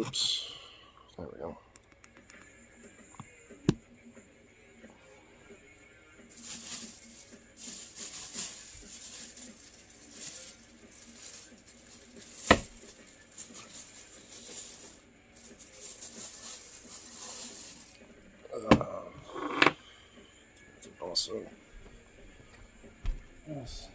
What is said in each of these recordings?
Oops. There we go. Also, yes.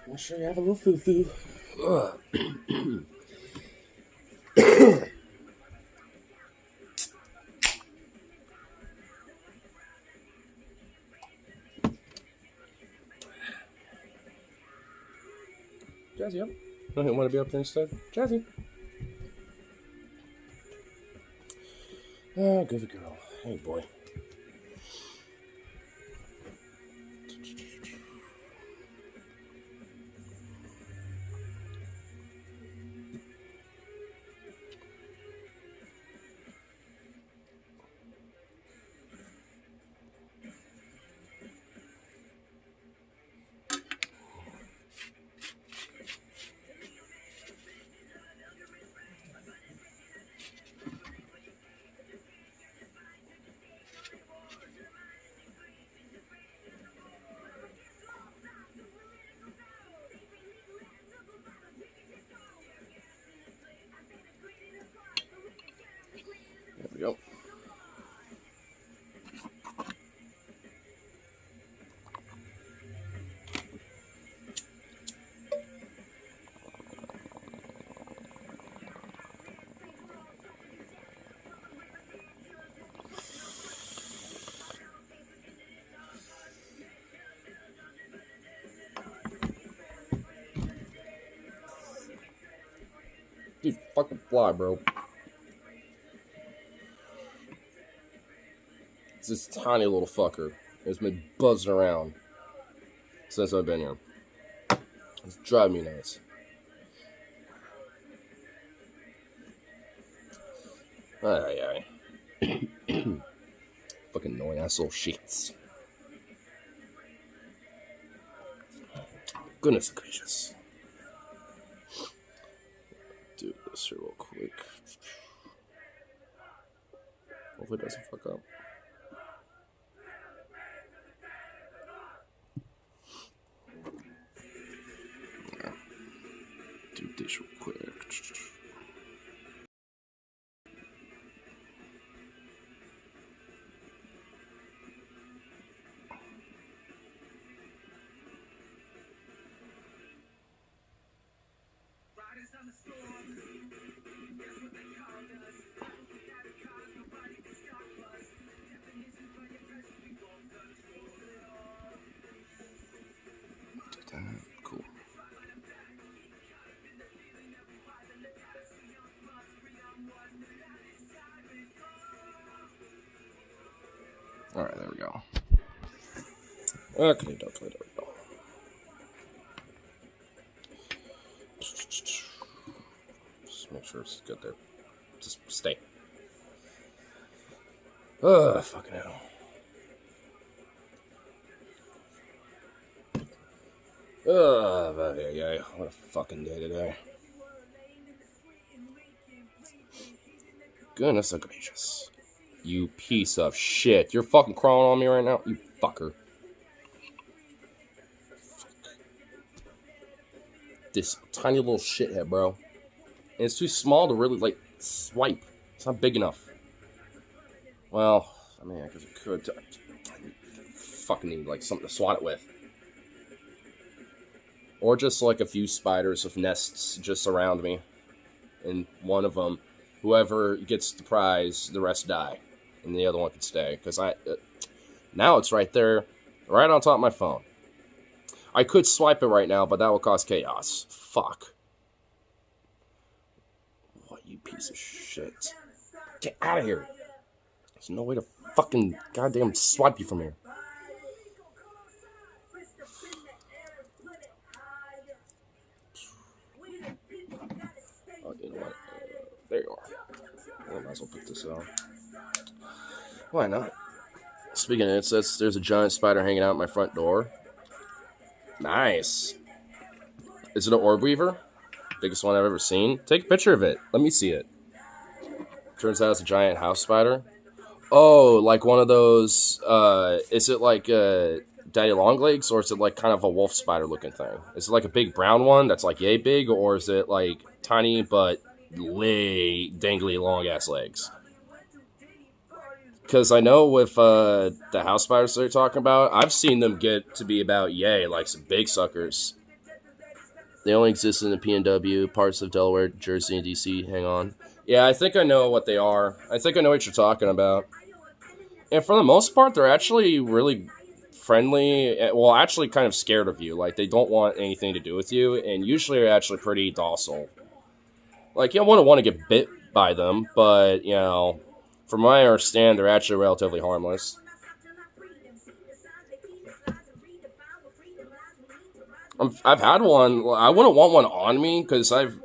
I'm sure you have a little foo-foo. Jazzy up. No, you want to be up there instead? Jazzy. Oh, good girl. Hey, boy. There we go. Dude, fucking fly, bro. It's this tiny little fucker. It's been buzzing around since I've been here. It's driving me nuts. Aye, aye. Fucking annoying ass little sheets. Goodness gracious. Do this here real quick. Hopefully it doesn't fuck up. Do this real quick. Cool. Alright, there we go. Okay, there we go. Make sure it's good there. Just stay. Ugh, fucking hell. Yeah. What a fucking day today. Goodness gracious. You piece of shit. You're fucking crawling on me right now? You fucker. Fuck. This tiny little shithead, bro. And it's too small to really, like, swipe. It's not big enough. Well, I mean, I guess it could. I fucking need, like, something to swat it with. Or just, like, a few spiders with nests just around me. And one of them, whoever gets the prize, the rest die. And the other one can stay. Because now it's right there, right on top of my phone. I could swipe it right now, but that would cause chaos. Fuck. What, you piece of shit. Get out of here. There's no way to fucking goddamn swipe you from here. Oh, you know what? There you are. I might as well put this out. Why not? Speaking of it, says there's a giant spider hanging out at my front door. Nice. Is it an orb weaver? Biggest one I've ever seen. Take a picture of it. Let me see it. Turns out it's a giant house spider. Oh, like one of those, is it like daddy long legs, or is it like kind of a wolf spider looking thing? Is it like a big brown one that's like yay big, or is it like tiny but dangly long ass legs? Because I know with the house spiders they're talking about, I've seen them get to be about yay, like some big suckers. They only exist in the PNW, parts of Delaware, Jersey, and DC. Hang on. Yeah, I think I know what they are. I think I know what you're talking about. And for the most part, they're actually really friendly. Well, actually kind of scared of you. Like, they don't want anything to do with you. And usually are actually pretty docile. Like, you don't want to get bit by them. But, you know, from what I understand, they're actually relatively harmless. I've had one. I wouldn't want one on me because I'm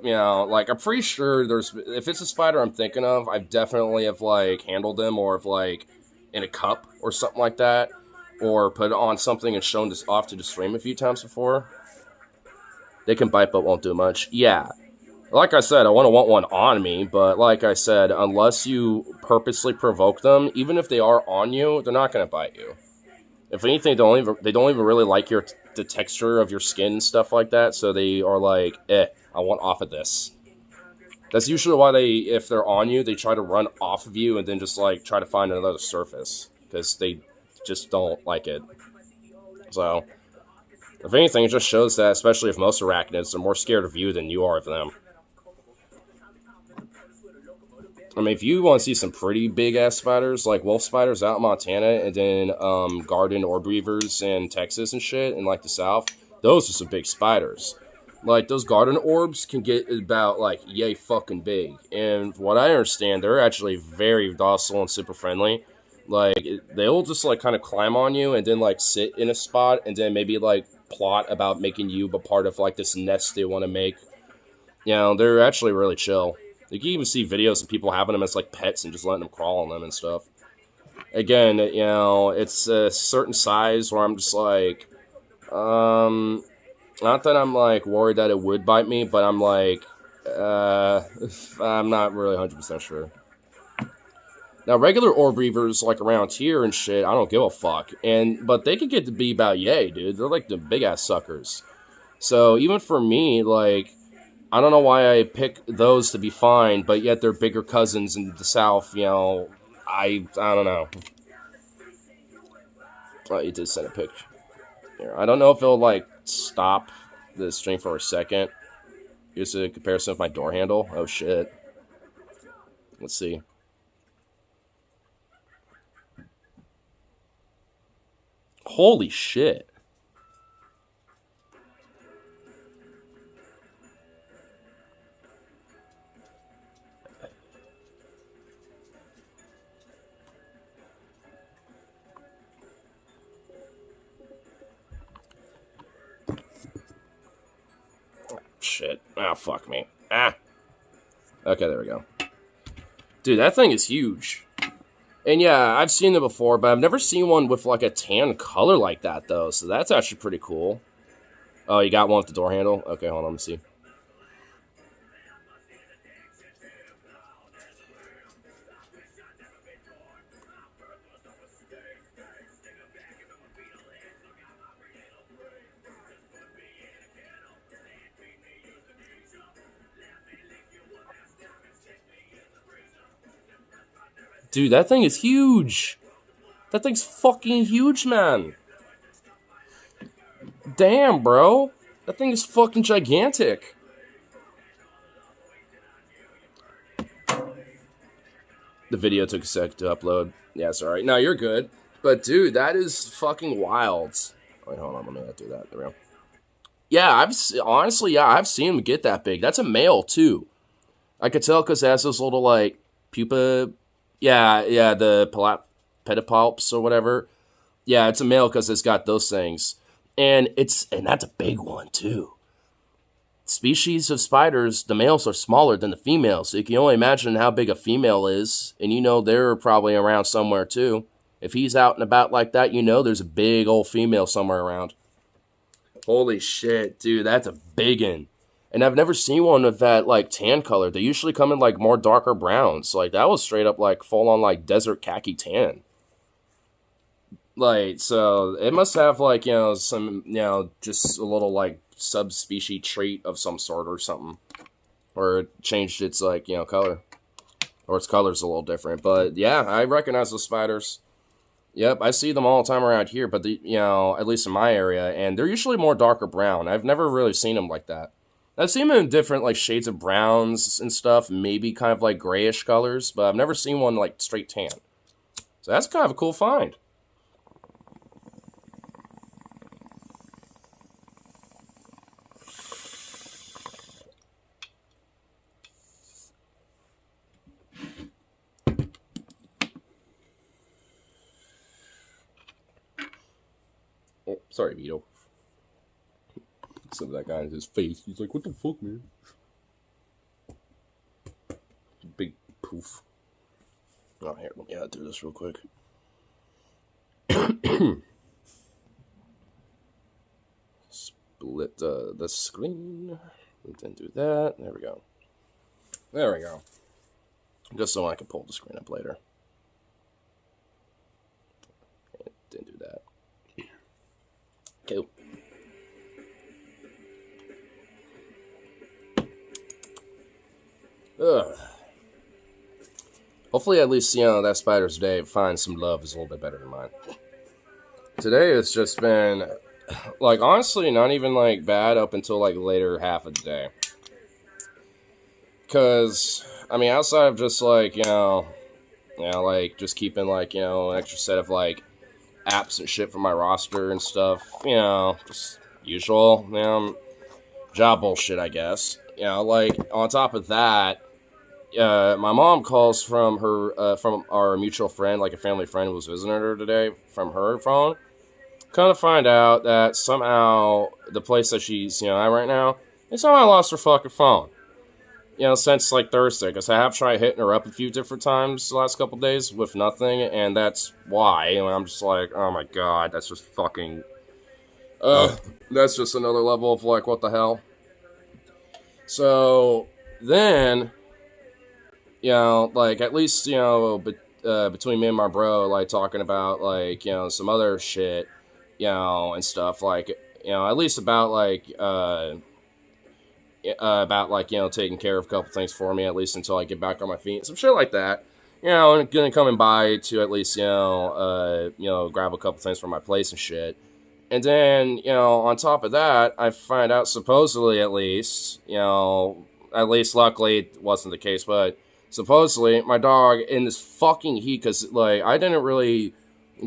pretty sure if it's a spider I'm thinking of, I've definitely have like handled them or have like in a cup or something like that, or put it on something and shown this off to the stream a few times before. They can bite but won't do much. Yeah. Like I said, I wouldn't want one on me, but like I said, unless you purposely provoke them, even if they are on you, they're not going to bite you. If anything, they don't even really like the texture of your skin and stuff like that, so they are like, I want off of this. That's usually why if they're on you, they try to run off of you and then just like try to find another surface, because they just don't like it. So, if anything, it just shows that, especially if most arachnids are more scared of you than you are of them. I mean, if you want to see some pretty big-ass spiders, like wolf spiders out in Montana, and then garden orb weavers in Texas and shit, in, like, the South, those are some big spiders. Like, those garden orbs can get about, like, yay fucking big. And from what I understand, they're actually very docile and super friendly. Like, they'll just, like, kind of climb on you and then, like, sit in a spot and then maybe, like, plot about making you a part of, like, this nest they want to make. You know, they're actually really chill. You can even see videos of people having them as, like, pets and just letting them crawl on them and stuff. Again, you know, it's a certain size where I'm just like, not that I'm, like, worried that it would bite me, but I'm like, I'm not really 100% sure. Now, regular orb reavers, like, around here and shit, I don't give a fuck. But they can get to be about yay, dude. They're, like, the big-ass suckers. So, even for me, like, I don't know why I pick those to be fine, but yet they're bigger cousins in the South, you know. I don't know. Oh, you did send a picture. Here. I don't know if it'll, like, stop the stream for a second. Here's a comparison of my door handle. Oh, shit. Let's see. Holy shit. Shit. Ah, fuck me. Ah. Okay, there we go. Dude, that thing is huge. And yeah, I've seen them before, but I've never seen one with like a tan color like that, though. So that's actually pretty cool. Oh, you got one with the door handle? Okay, hold on, let me see. Dude, that thing is huge. That thing's fucking huge, man. Damn, bro. That thing is fucking gigantic. The video took a sec to upload. Yeah, it's alright. No, you're good. But, dude, that is fucking wild. Wait, hold on. Let me not do that. There we go. Yeah, honestly, I've seen him get that big. That's a male, too. I could tell because it has those little, like, pupa. Yeah, the pedipalps or whatever. Yeah, it's a male because it's got those things. And that's a big one, too. Species of spiders, the males are smaller than the females, so you can only imagine how big a female is, and you know they're probably around somewhere too. If he's out and about like that, you know there's a big old female somewhere around. Holy shit, dude, that's a big one. And I've never seen one with that like tan color. They usually come in like more darker browns. Like that was straight up like full on like desert khaki tan. Like, so it must have like, you know, some, you know, just a little like subspecies trait of some sort or something, or it changed its like, you know, color, or its color's a little different. But yeah, I recognize those spiders. Yep, I see them all the time around here, but you know, at least in my area, and they're usually more darker brown. I've never really seen them like that. I've seen them in different like shades of browns and stuff, maybe kind of like grayish colors, but I've never seen one like straight tan. So that's kind of a cool find. Oh, sorry, Vito. Some of that guy in his face. He's like, what the fuck, man? Big poof. Oh, here, let me do this real quick. Split the screen. Then do that. There we go. There we go. Just so I can pull the screen up later. Didn't do that. Cool. Ugh. Hopefully, at least, you know, that spider's day finds some love is a little bit better than mine. Today, it's just been, like, honestly, not even, like, bad up until, like, later half of the day. Because, I mean, outside of just, like, you know, like, just keeping, like, you know, an extra set of, like, apps and shit for my roster and stuff, you know, just usual, you know, job bullshit, I guess. You know, like, on top of that, my mom calls from her, from our mutual friend, like a family friend who was visiting her today, from her phone. Kind of find out that somehow the place that she's, you know, at right now, they somehow lost her fucking phone. You know, since like Thursday, because I have tried hitting her up a few different times the last couple days with nothing, and that's why. And I'm just like, oh my god, that's just fucking, that's just another level of like, what the hell. So then, you know, like at least, you know, between me and my bro, like talking about like, you know, some other shit, you know, and stuff like, you know, at least about like, about like, you know, taking care of a couple things for me, at least until I get back on my feet, some shit like that, you know, and gonna come by to at least, you know, grab a couple things from my place and shit. And then, you know, on top of that, I find out supposedly at least, you know, at least luckily it wasn't the case, but supposedly my dog in this fucking heat, because like I didn't really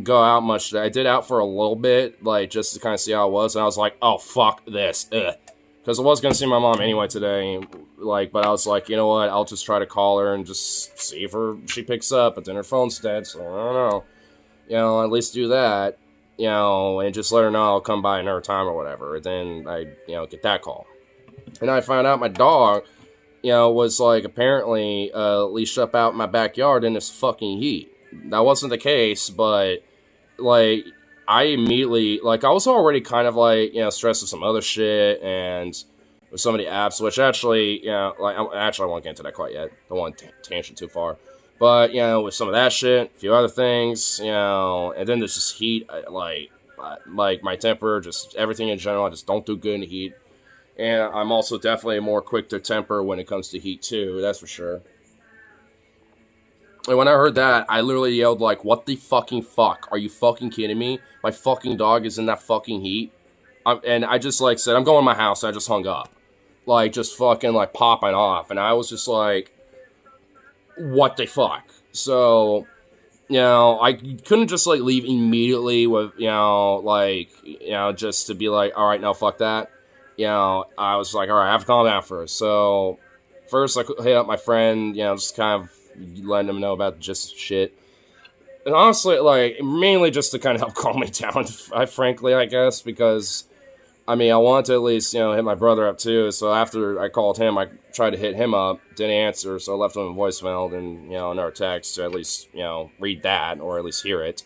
go out much today. I did out for a little bit, like just to kind of see how it was, and I was like, oh fuck this, because I was going to see my mom anyway today, like, but I was like, you know what, I'll just try to call her and just see if she picks up, but then her phone's dead, so I don't know. You know, at least do that, you know, and just let her know I'll come by another time or whatever, and then I, you know, get that call. And I found out my dog, was like apparently leashed up out in my backyard in this fucking heat. That wasn't the case, but like I immediately I was already kind of like stressed with some other shit and with some of the apps, which actually like I won't get into that quite yet. Don't want to tangent too far, but with some of that shit, a few other things, and then there's just heat, like my temper, just everything in general. I just don't do good in the heat, and I'm also definitely more quick to temper when it comes to heat too. That's for sure. And when I heard that, I literally yelled like, "What the fucking fuck? Are you fucking kidding me? My fucking dog is in that fucking heat." And I just like said, "I'm going to my house." And I just hung up, like just fucking like popping off. And I was just like, "What the fuck?" So, I couldn't just like leave immediately with just to be like, "All right, no, fuck that." I was like, "All right, I have to calm down first." So first, I hit up my friend, just kind of letting him know about just shit. And honestly, like, mainly just to kind of help calm me down, frankly, I guess, because, I mean, I wanted to at least, hit my brother up, too. So after I called him, I tried to hit him up, didn't answer, so I left him a voicemail and, another text to at least, read that, or at least hear it.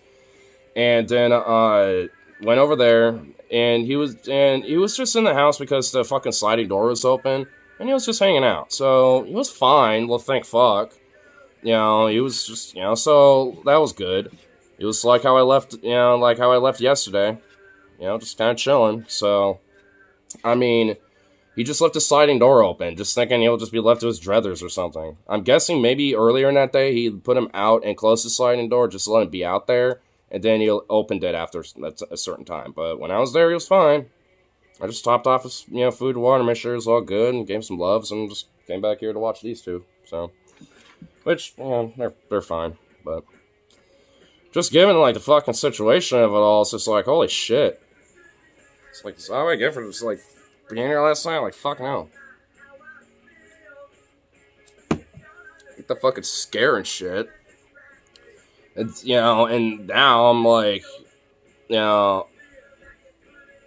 And then, went over there, and he was just in the house because the fucking sliding door was open, and he was just hanging out. So, he was fine, well, thank fuck. He was just, so that was good. It was like how I left, yesterday. Just kind of chilling. So, I mean, he just left the sliding door open, just thinking he'll just be left to his druthers or something. I'm guessing maybe earlier in that day, he put him out and closed the sliding door just to let him be out there, and then he opened it after a certain time. But when I was there, he was fine. I just topped off his, food and water, made sure it was all good, and gave him some loves, and just came back here to watch these two, so... Which, they're fine, but just given, like, the fucking situation of it all, it's just like, holy shit. It's like, that's all I get for just, like, being here last night, like, fuck no. Get the fucking scare and shit. It's, and now I'm like,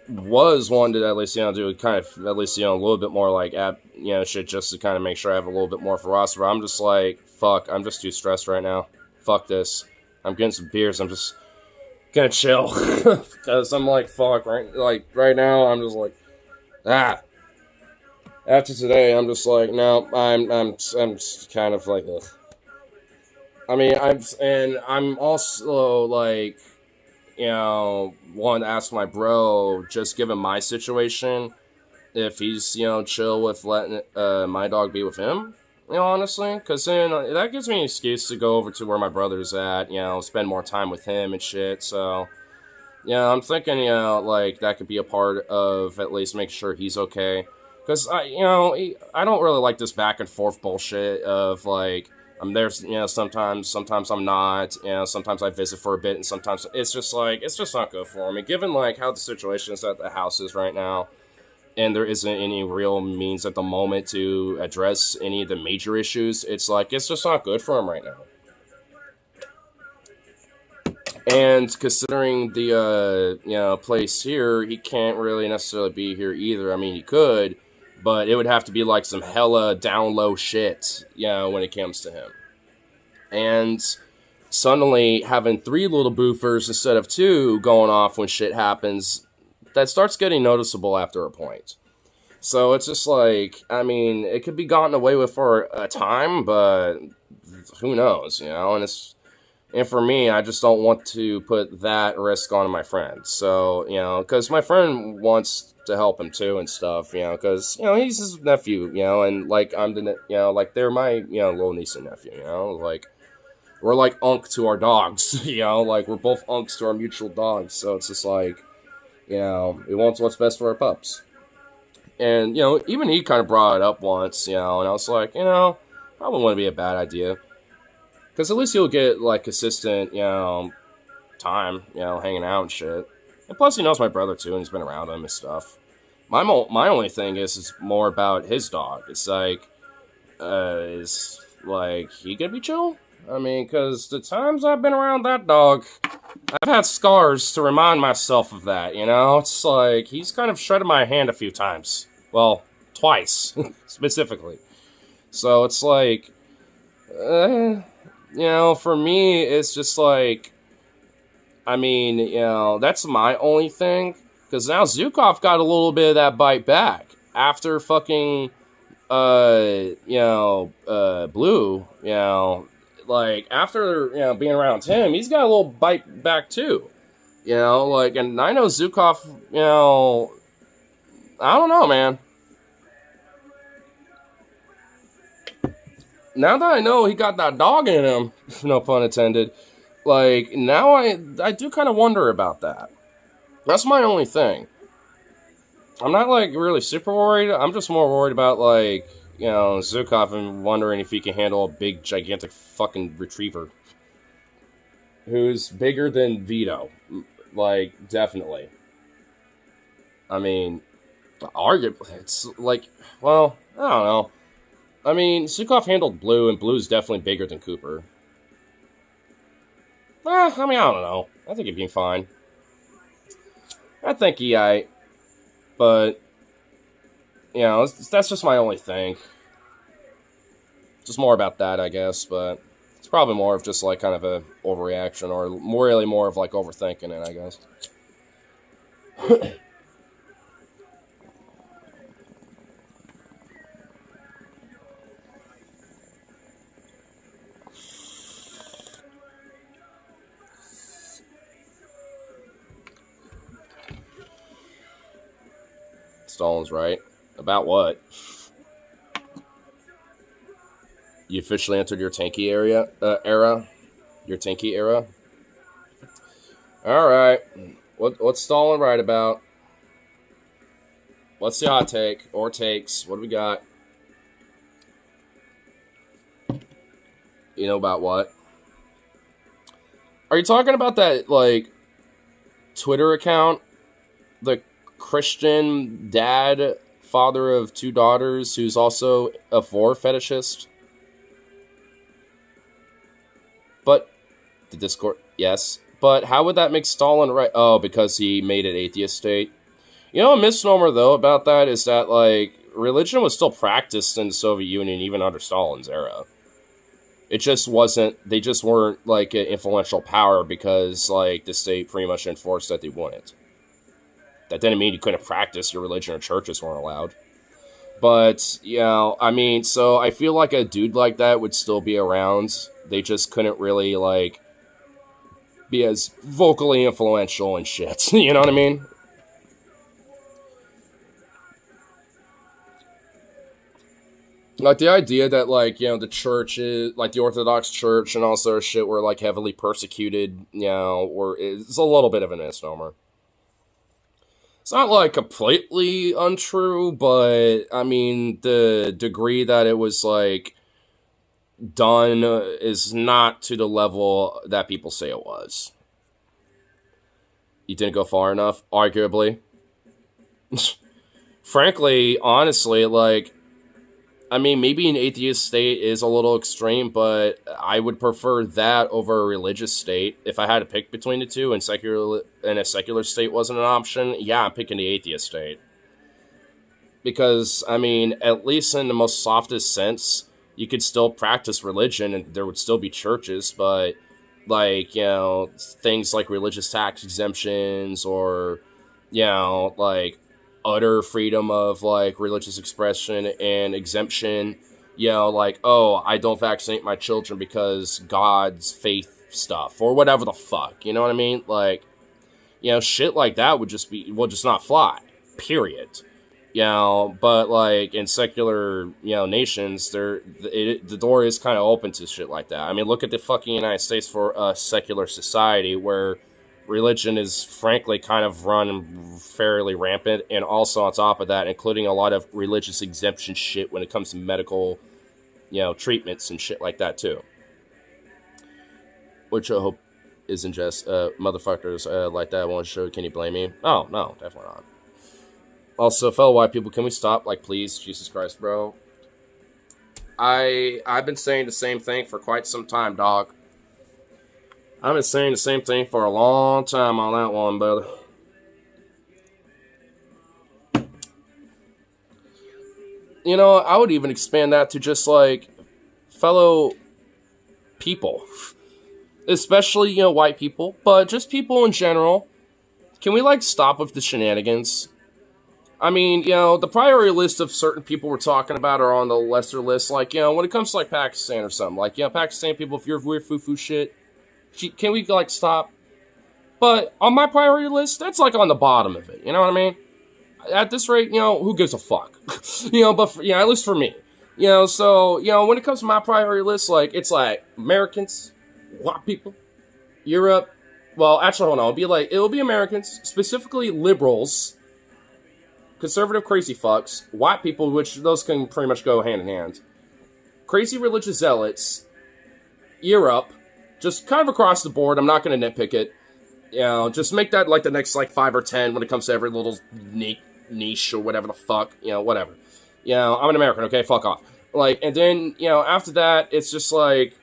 was one to at least, do kind of, at least, a little bit more, like, shit just to kind of make sure I have a little bit more ferocity. But I'm just like, fuck, I'm just too stressed right now. Fuck this. I'm getting some beers. I'm just gonna chill. Because I'm like, fuck, right now, I'm just like, After today, I'm just like, no, I'm kind of like, ugh. I mean, I'm also, like, wanted to ask my bro, just given my situation, if he's, chill with letting my dog be with him, honestly, because then that gives me an excuse to go over to where my brother's at, spend more time with him and shit, so, I'm thinking, like, that could be a part of at least making sure he's okay, because, I don't really like this back and forth bullshit of, like, I'm there, sometimes I'm not, sometimes I visit for a bit, and sometimes it's just not good for me, given, like, how the situation is at the house is right now, and there isn't any real means at the moment to address any of the major issues. It's like, it's just not good for him right now. And considering the, place here, he can't really necessarily be here either. I mean, he could, but it would have to be like some hella down low shit, when it comes to him. And suddenly having 3 little boofers instead of 2 going off when shit happens, that starts getting noticeable after a point. So it's just like, I mean, it could be gotten away with for a time, but who knows, and for me, I just don't want to put that risk on my friend. So, because my friend wants to help him too and stuff, because, he's his nephew, and like I'm the, like they're my, little niece and nephew, like we're like unk to our dogs, like we're both unks to our mutual dogs. So it's just like, we want what's best for our pups. And, even he kind of brought it up once, and I was like, probably wouldn't be a bad idea. Because at least he'll get, like, consistent, time, hanging out and shit. And plus he knows my brother, too, and he's been around him and stuff. My only thing is more about his dog. It's like, is, like, he gonna be chill? I mean, because the times I've been around that dog, I've had scars to remind myself of that, It's like, he's kind of shredded my hand a few times. Well, twice, specifically. So it's like, for me, it's just like, I mean, that's my only thing. Because now Zukov got a little bit of that bite back after fucking, Blue, like after, being around him, he's got a little bite back too. Like, and I know Zukov, I don't know, man. Now that I know he got that dog in him, no pun intended, like, now I do kind of wonder about that. That's my only thing. I'm not, like, really super worried. I'm just more worried about, like, Zukov and wondering if he can handle a big, gigantic fucking retriever. Who's bigger than Vito. Like, definitely. I mean, arguably, it's like, well, I don't know. I mean, Zukov handled Blue, and Blue's definitely bigger than Cooper. I mean, I don't know. I think he'd be fine. I think he aight. But, that's just my only thing. Just more about that, I guess, but it's probably more of just, like, kind of a overreaction, or really more of, like, overthinking it, I guess. Stalin's right. About what? You officially entered your tanky era? Your tanky era? Alright. What's Stalin right about? What's the hot take? Or takes? What do we got? You know about what? Are you talking about that, like, Twitter account? The Christian dad, father of 2 daughters, who's also a 4 fetishist? But, the Discord, yes. But how would that make Stalin right? Oh, because he made it atheist state. A misnomer, though, about that is that, like, religion was still practiced in the Soviet Union even under Stalin's era. It just wasn't, they just weren't, like, an influential power because, like, the state pretty much enforced that they wouldn't. That didn't mean you couldn't practice your religion or churches weren't allowed. But, I mean, so I feel like a dude like that would still be around. They just couldn't really, like, be as vocally influential and shit. You know what I mean? Like, the idea that, like, the church is, like, the Orthodox Church and all sort of shit were, like, heavily persecuted, or it's a little bit of a misnomer. It's not, like, completely untrue, but, I mean, the degree that it was, like, done is not to the level that people say it was. You didn't go far enough, arguably. Frankly, honestly, like, I mean, maybe an atheist state is a little extreme, but I would prefer that over a religious state. If I had to pick between the two and a secular state wasn't an option, yeah, I'm picking the atheist state. Because, I mean, at least in the most softest sense, you could still practice religion and there would still be churches, but, like, things like religious tax exemptions or, like, utter freedom of, like, religious expression and exemption, like, oh, I don't vaccinate my children because God's faith stuff, or whatever the fuck, you know what I mean? Like, shit like that will just not fly, period. But, like, in secular, nations, the door is kind of open to shit like that. I mean, look at the fucking United States for a secular society where religion is frankly kind of run fairly rampant, and also on top of that, including a lot of religious exemption shit when it comes to medical, treatments and shit like that too. Which I hope isn't just motherfuckers like that won't show. Can you blame me? Oh no, definitely not. Also, fellow white people, can we stop? Like, please, Jesus Christ, bro. I've been saying the same thing for quite some time, dog. I've been saying the same thing for a long time on that one, brother. You know, I would even expand that to just, like, fellow people. Especially, you know, white people, but just people in general. Can we, like, stop with the shenanigans? I mean, you know, the priority list of certain people we're talking about are on the lesser list. Like, you know, when it comes to, like, Pakistan or something. Like, you know, Pakistan people, if you're weird foo-foo shit, can we, like, stop? But on my priority list, that's, like, on the bottom of it. You know what I mean? At this rate, you know, who gives a fuck? You know, but, you know, at least for me. You know, so, you know, when it comes to my priority list, like, it's, like, Americans, white people, Europe. Well, actually, hold on. It'll be Americans, specifically liberals, conservative crazy fucks, white people, which those can pretty much go hand in hand, crazy religious zealots, Europe, just kind of across the board. I'm not going to nitpick it. You know, just make that like the next like 5 or 10 when it comes to every little niche or whatever the fuck, you know, whatever. You know, I'm an American, okay? Fuck off. Like, and then, you know, after that, it's just like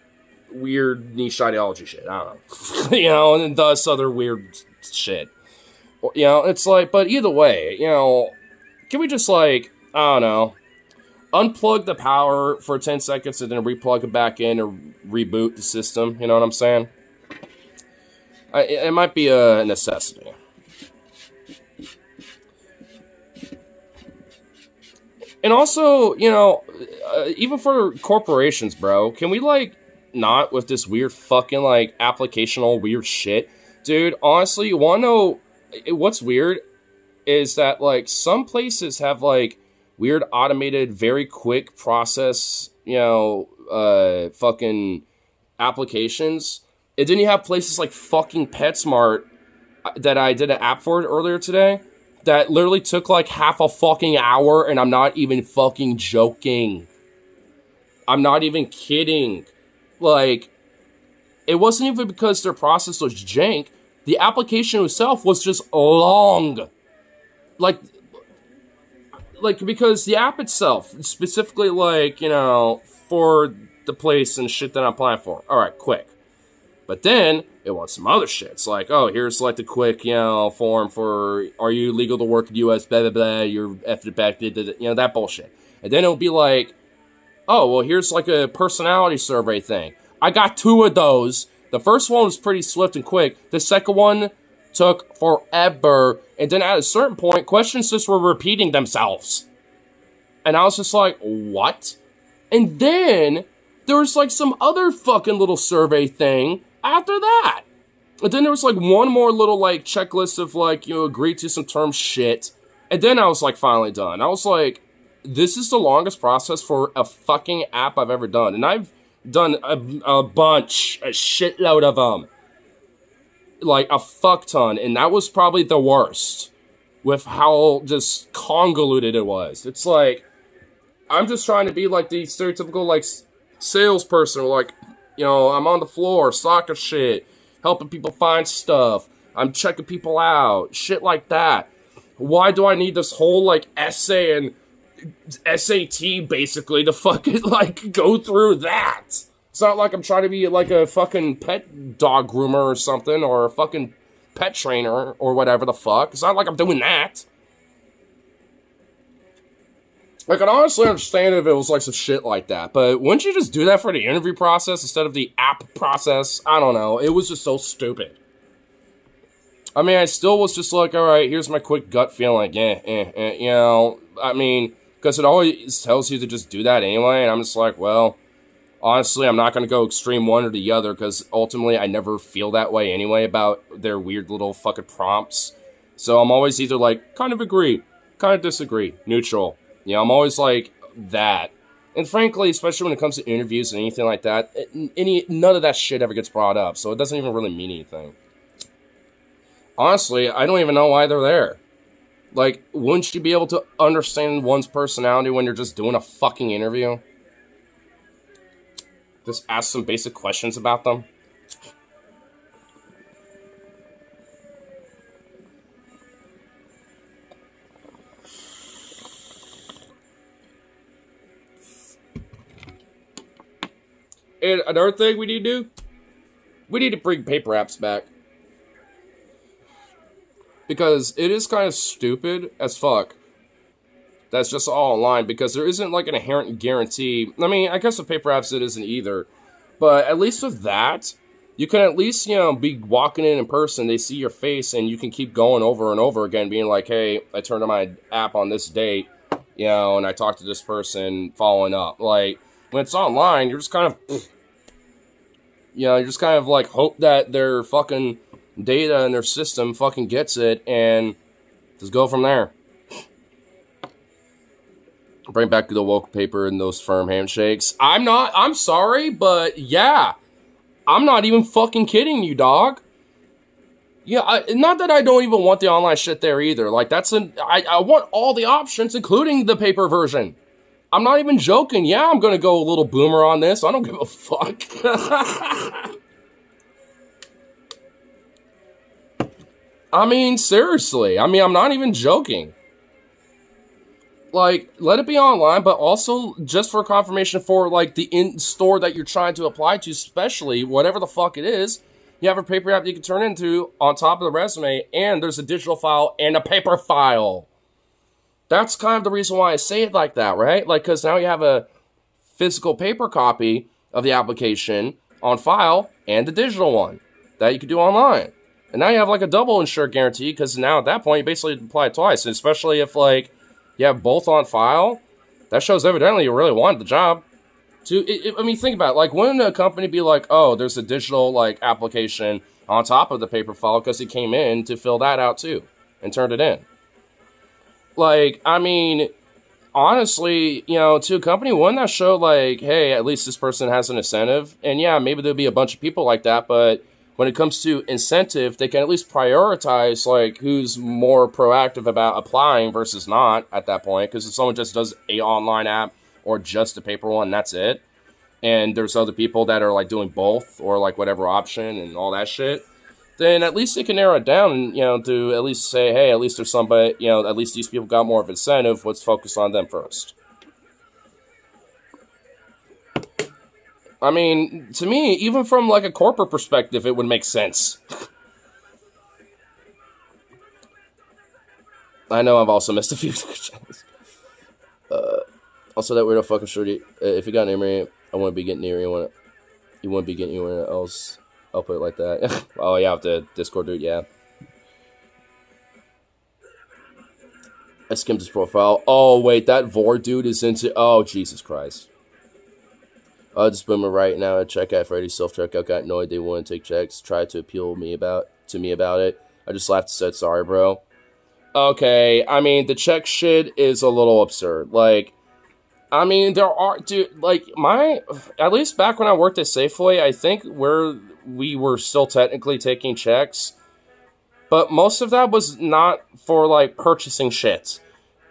weird niche ideology shit. I don't know. You know, and then thus other weird shit. You know, it's like, but either way, you know, can we just like, I don't know, unplug the power for 10 seconds and then replug it back in or reboot the system? You know what I'm saying? It might be a necessity. And also, you know, even for corporations, bro, can we, like, not with this weird fucking, like, applicational weird shit? Dude, honestly, you wanna know what's weird? Is that, like, some places have, like, weird automated, very quick process, you know, fucking applications. And then you have places like fucking PetSmart that I did an app for earlier today that literally took like half a fucking hour, and I'm not even fucking joking. I'm not even kidding. Like, it wasn't even because their process was jank. The application itself was just long. Like because the app itself, specifically like, you know, for the place and shit that I'm applying for. All right, quick. But then it wants some other shit. It's like, oh, here's like the quick, you know, form for, are you legal to work in the U.S., blah, blah, blah, you're effed back, you know, that bullshit. And then it'll be like, oh, well, here's like a personality survey thing. I got 2 of those. The first one was pretty swift and quick. The second one took forever. And then at a certain point, questions just were repeating themselves. And I was just like, what? And then there was like some other fucking little survey thing after that. And then there was like one more little like checklist of like, you know, agree to some term shit. And then I was like finally done. I was like, this is the longest process for a fucking app I've ever done. And I've done a bunch, a shitload of them. Like a fuck ton. And that was probably the worst with how just convoluted it was. It's like, I'm just trying to be like the stereotypical like salesperson, like, you know, I'm on the floor, soccer shit, helping people find stuff, I'm checking people out, shit like that. Why do I need this whole, like, essay and SAT, basically, to fucking, like, go through that? It's not like I'm trying to be, like, a fucking pet dog groomer or something, or a fucking pet trainer, or whatever the fuck. It's not like I'm doing that. I can honestly understand if it was like some shit like that, but wouldn't you just do that for the interview process instead of the app process? I don't know. It was just so stupid. I mean, I still was just like, alright, here's my quick gut feeling. You know, I mean, because it always tells you to just do that anyway, and I'm just like, well, honestly, I'm not going to go extreme one or the other, because ultimately I never feel that way anyway about their weird little fucking prompts. So I'm always either like, kind of agree, kind of disagree, neutral. You know, I'm always like that. And frankly, especially when it comes to interviews and anything like that, none of that shit ever gets brought up, so it doesn't even really mean anything. Honestly, I don't even know why they're there. Like, wouldn't you be able to understand one's personality when you're just doing a fucking interview? Just ask some basic questions about them. And another thing we need to do, we need to bring paper apps back. Because it is kind of stupid as fuck that's just all online, because there isn't like an inherent guarantee. I mean, I guess with paper apps it isn't either, but at least with that, you can at least, be walking in person, they see your face, and you can keep going over and over again, being like, hey, I turned on my app on this date, and I talked to this person following up. Like, when it's online, you're just kind of, like, hope that their fucking data and their system fucking gets it, and just go from there. Bring back the woke paper and those firm handshakes. I'm sorry, but yeah. I'm not even fucking kidding you, dog. Yeah, not that I don't even want the online shit there either. Like, I want all the options, including the paper version. I'm not even joking. Yeah, I'm gonna go a little boomer on this. I don't give a fuck. I mean, seriously. I mean, I'm not even joking. Like, let it be online, but also just for confirmation for, like, the in-store that you're trying to apply to, especially whatever the fuck it is. You have a paper app you can turn into on top of the resume, and there's a digital file and a paper file. That's kind of the reason why I say it like that, right? Like, because now you have a physical paper copy of the application on file and the digital one that you can do online. And now you have, like, a double insured guarantee, because now at that point you basically apply twice, and especially if, like, you have both on file, that shows evidently you really wanted the job. I mean, think about it. Like, wouldn't a company be like, oh, there's a digital, like, application on top of the paper file because he came in to fill that out too and turned it in? Like, I mean, honestly, to a company, wouldn't that show, like, hey, at least this person has an incentive? And yeah, maybe there'll be a bunch of people like that, but when it comes to incentive, they can at least prioritize, like, who's more proactive about applying versus not at that point. Because if someone just does a online app or just a paper one, that's it. And there's other people that are, like, doing both or, like, whatever option and all that shit, then at least they can narrow it down and, to at least say, hey, at least there's somebody, at least these people got more of incentive. Let's focus on them first. I mean, to me, even from, like, a corporate perspective, it would make sense. I know I've also missed a few channels. Also, that weirdo fucking shorty, if you got near me, I wouldn't be getting near you. You wouldn't be getting anywhere else. I'll put it like that. Oh, yeah, with the Discord dude, yeah. I skimmed his profile. Oh, wait, that Vor dude is into... Oh, Jesus Christ. Just boomer right now at checkout for any self-checkout. Got no idea want to take checks. Tried to appeal to me about it. I just laughed and said, sorry, bro. Okay, I mean, the check shit is a little absurd. Like, I mean, there are... Dude, like, at least back when I worked at Safeway, I think we were still technically taking checks. But most of that was not for, like, purchasing shit.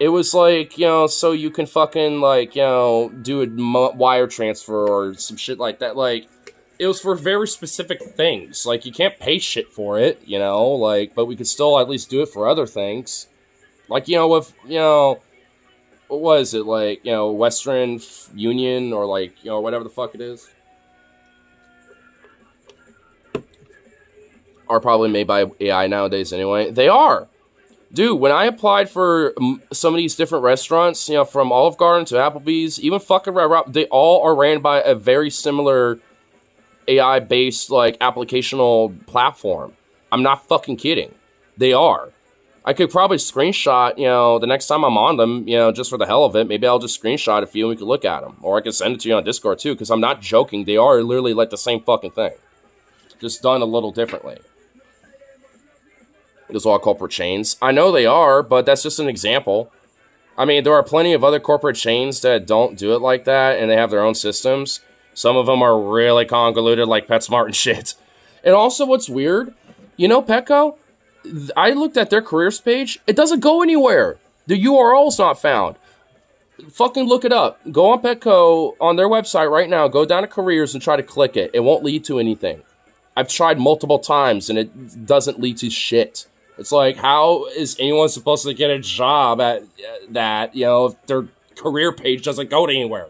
It was like, so you can fucking, like, do a wire transfer or some shit like that. Like, it was for very specific things. Like, you can't pay shit for it, like, but we could still at least do it for other things. Like, with, what was it, like, Western Union or, like, whatever the fuck it is. Are probably made by AI nowadays anyway. They are. Dude, when I applied for some of these different restaurants, from Olive Garden to Applebee's, even fucking Red Rock, they all are ran by a very similar AI-based, like, applicational platform. I'm not fucking kidding. They are. I could probably screenshot, the next time I'm on them, just for the hell of it. Maybe I'll just screenshot a few and we can look at them. Or I can send it to you on Discord, too, because I'm not joking. They are literally, like, the same fucking thing. Just done a little differently. Those all corporate chains. I know they are, but that's just an example. I mean, there are plenty of other corporate chains that don't do it like that, and they have their own systems. Some of them are really convoluted, like PetSmart and shit. And also, what's weird, Petco, I looked at their careers page. It doesn't go anywhere. The URL's not found. Fucking look it up. Go on Petco, on their website right now. Go down to careers and try to click it. It won't lead to anything. I've tried multiple times, and it doesn't lead to shit. It's like, how is anyone supposed to get a job at that, if their career page doesn't go anywhere?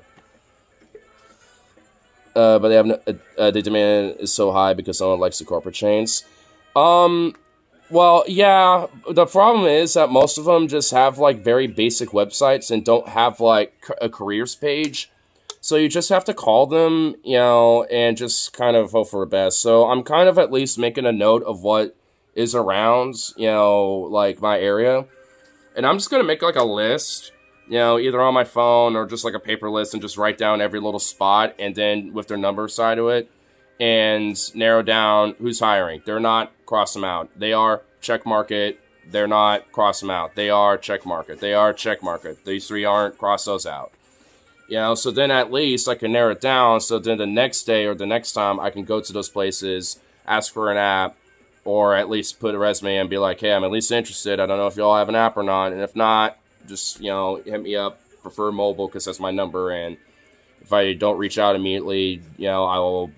But they have the demand is so high because someone likes the corporate chains. Well, yeah, the problem is that most of them just have like very basic websites and don't have like a careers page. So you just have to call them, and just kind of hope for the best. So I'm kind of at least making a note of what is around, like my area. And I'm just going to make like a list, either on my phone or just like a paper list and just write down every little spot and then with their number side to it and narrow down who's hiring. They're not, cross them out. They are, check market. They're not, cross them out. They are, check market. They are, check market. These three aren't, cross those out. So then at least I can narrow it down. So then the next day or the next time I can go to those places, ask for an app, or at least put a resume and be like, hey, I'm at least interested. I don't know if y'all have an app or not. And if not, just, hit me up. Prefer mobile because that's my number. And if I don't reach out immediately, I will,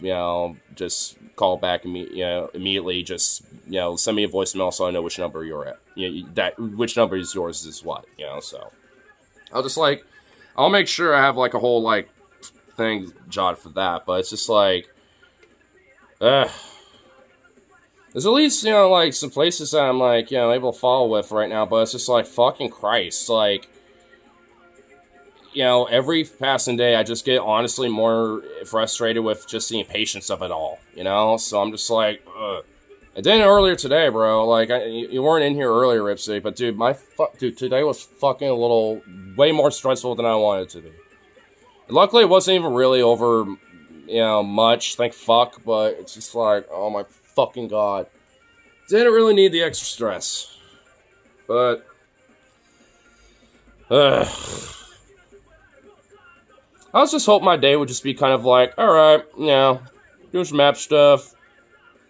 just call back immediately. Just, send me a voicemail so I know which number you're at. Which number is yours is what, so I'll just I'll make sure I have like a whole like thing jotted for that, but it's just like, there's at least, like some places that I'm like, able to follow with right now, but it's just like, fucking Christ, like, every passing day I just get honestly more frustrated with just the impatience of it all, so I'm just like, ugh. And then earlier today, bro, like, you weren't in here earlier, Ripsy, but dude, today was fucking way more stressful than I wanted it to be. And luckily, it wasn't even really over, much, thank fuck, but it's just like, oh my fucking god. Didn't really need the extra stress. But, I was just hoping my day would just be kind of like, alright, do some map stuff,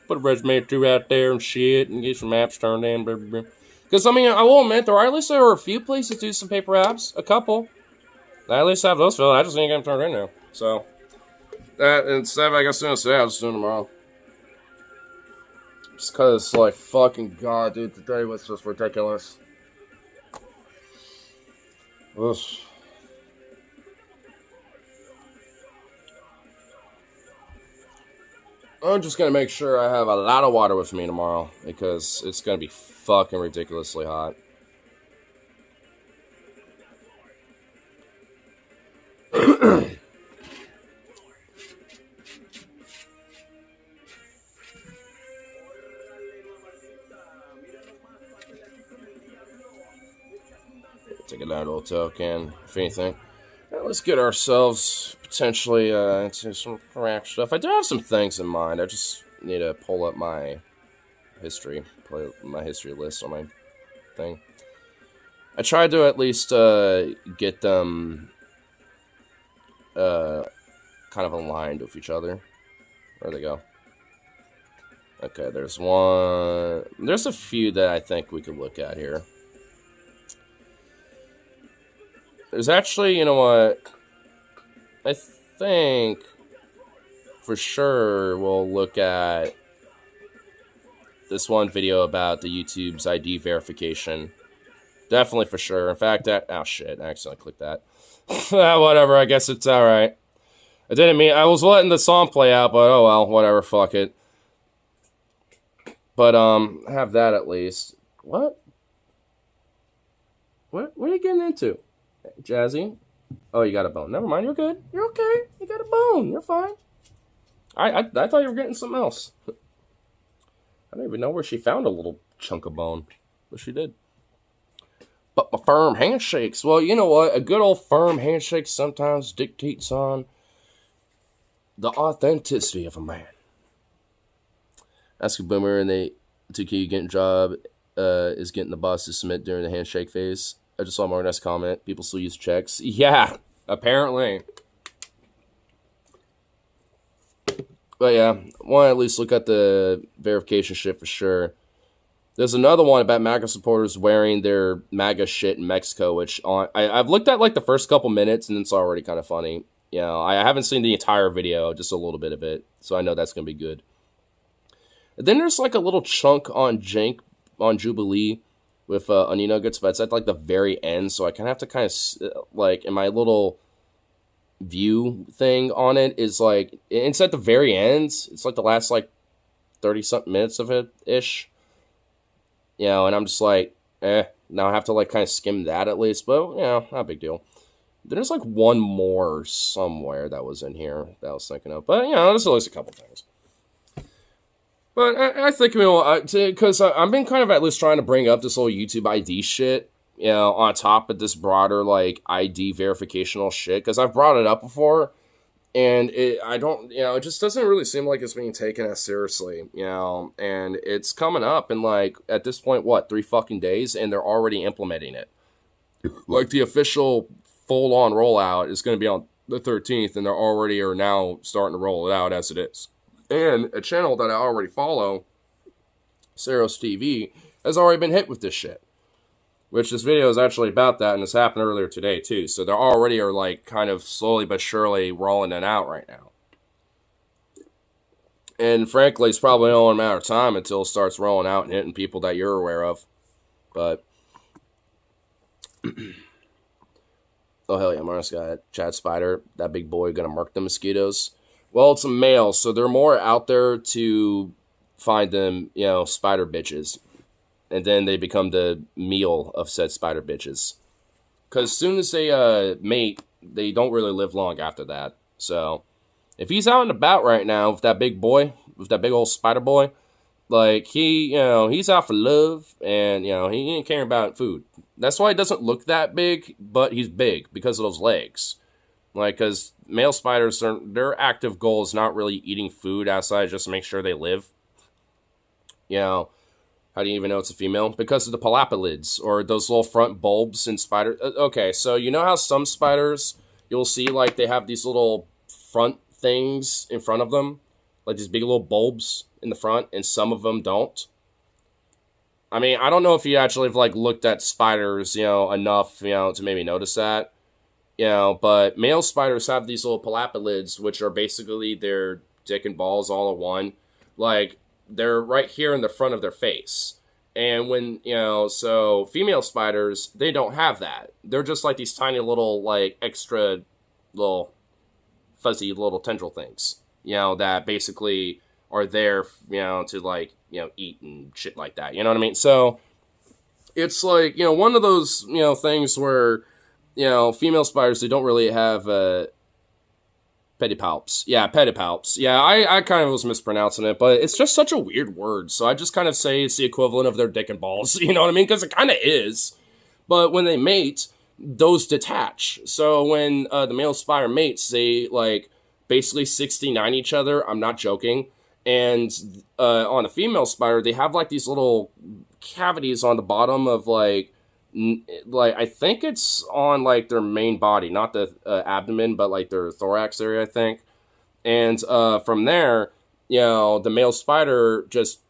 put a resume or two out there and shit, and get some apps turned in, because, I will admit, at least there were a few places to do some paper apps, a couple. I at least have those filled, I just ain't get them turned in now, so, that, instead of, I guess, doing it today, I'll just do it tomorrow. Just because, like, fucking god, dude, today was just ridiculous. Ugh. I'm just gonna make sure I have a lot of water with me tomorrow, because it's gonna be fucking ridiculously hot. Take another little token, if anything. Now let's get ourselves potentially into some crack stuff. I do have some things in mind. I just need to pull up my history, my history list on my thing. I tried to at least get them kind of aligned with each other. Where'd they go? Okay, there's one. There's a few that I think we could look at here. There's actually, you know what? I think for sure we'll look at this one video about the YouTube's ID verification. Definitely for sure. In fact, oh shit, I accidentally clicked that. Whatever, I guess it's alright. I didn't mean, I was letting the song play out, but oh well, whatever, fuck it. But, have that at least. What? What are you getting into? Jazzy? Oh, you got a bone. Never mind, you're good. You're okay. You got a bone. You're fine. I thought you were getting something else. I don't even know where she found a little chunk of bone. But she did. But my firm handshakes. Well, you know what? A good old firm handshake sometimes dictates on the authenticity of a man. Ask a boomer and they 2K getting job is getting the boss to submit during the handshake phase. I just saw Martin's comment. People still use checks. Yeah, apparently. But yeah, want to at least look at the verification shit for sure. There's another one about MAGA supporters wearing their MAGA shit in Mexico, which I've looked at like the first couple minutes and it's already kind of funny. I haven't seen the entire video, just a little bit of it, so I know that's going to be good. And then there's like a little chunk on Jubilee with onion nuggets, but it's at like the very end, so I kind of have to kind of like in my little view thing on it is like it's at the very end. It's like the last like 30 something minutes of it ish. You know, and I'm just like, now I have to like kind of skim that at least, but not a big deal. There's like one more somewhere that was in here that I was thinking of, but there's at least a couple things. But I think, because I've been kind of at least trying to bring up this whole YouTube ID shit, on top of this broader, like, ID verificational shit, because I've brought it up before, and it just doesn't really seem like it's being taken as seriously, and it's coming up in, like, at this point, 3 fucking days, and they're already implementing it. Like, the official full-on rollout is going to be on the 13th, and are now starting to roll it out as it is. And a channel that I already follow, Saros TV, has already been hit with this shit. Which this video is actually about that, and this happened earlier today, too. So they already are, like, kind of slowly but surely rolling it out right now. And frankly, it's probably only a matter of time until it starts rolling out and hitting people that you're aware of. But oh, hell yeah, Marcus got Chad Spider, that big boy, gonna mark the mosquitoes. Well, it's a male, so they're more out there to find them, spider bitches. And then they become the meal of said spider bitches. Because as soon as they mate, they don't really live long after that. So, if he's out and about right now with that big boy, with that big old spider boy, like, he's out for love, and, he ain't caring about food. That's why he doesn't look that big, but he's big, because of those legs. Like, because male spiders, their active goal is not really eating food outside just to make sure they live. How do you even know it's a female? Because of the palapelids, or those little front bulbs in spiders. Okay, so you know how some spiders, you'll see, like, they have these little front things in front of them? Like, these big little bulbs in the front, and some of them don't? I mean, I don't know if you actually have, like, looked at spiders, enough, to maybe notice that. But male spiders have these little palapelids, which are basically their dick and balls all in one. Like, they're right here in the front of their face. And when, so female spiders, they don't have that. They're just like these tiny little, like, extra little fuzzy little tendril things, that basically are there, to, like, eat and shit like that. You know what I mean? So it's like, one of those, things where, female spiders, they don't really have pedipalps. Yeah, pedipalps. Yeah, I kind of was mispronouncing it, but it's just such a weird word, so I just kind of say it's the equivalent of their dick and balls, you know what I mean? Because it kind of is. But when they mate, those detach. So when the male spider mates, they, like, basically 69 each other. I'm not joking. And on a female spider, they have, like, these little cavities on the bottom of, like, I think it's on, like, their main body, not the abdomen, but, like, their thorax area, I think. And from there, the male spider just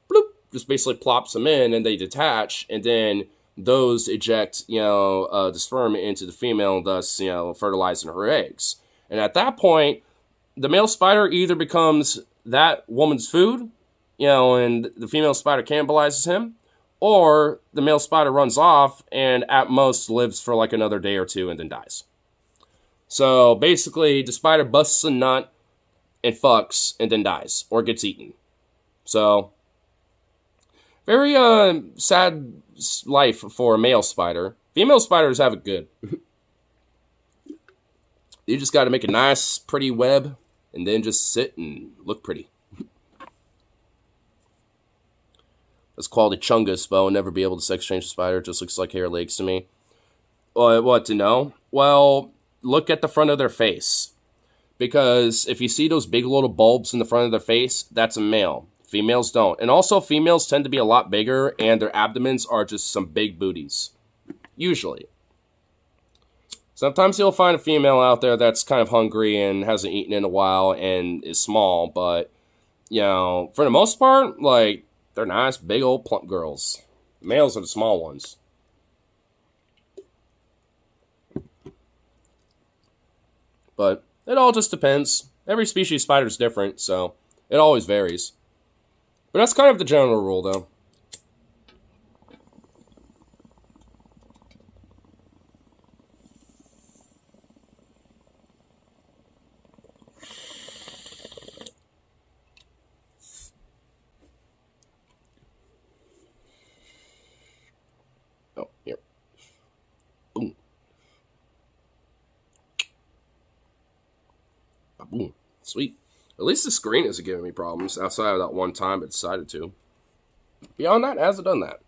basically plops them in, and they detach, and then those eject, the sperm into the female, thus, fertilizing her eggs. And at that point, the male spider either becomes that woman's food, and the female spider cannibalizes him, or the male spider runs off and at most lives for like another day or two and then dies. So basically, the spider busts a nut and fucks and then dies or gets eaten. So very sad life for a male spider. Female spiders have it good. You just got to make a nice, pretty web and then just sit and look pretty. It's called a chungus, but I'll never be able to sex change a spider. It just looks like hair legs to me. What to know? Well, look at the front of their face. Because if you see those big little bulbs in the front of their face, that's a male. Females don't. And also, females tend to be a lot bigger, and their abdomens are just some big booties. Usually. Sometimes you'll find a female out there that's kind of hungry and hasn't eaten in a while and is small, but, for the most part, like, they're nice, big old plump girls. Males are the small ones. But it all just depends. Every species of spider is different, so it always varies. But that's kind of the general rule, though. boom. Sweet. At least the screen isn't giving me problems outside of that one time it decided to. Beyond that, it hasn't done that.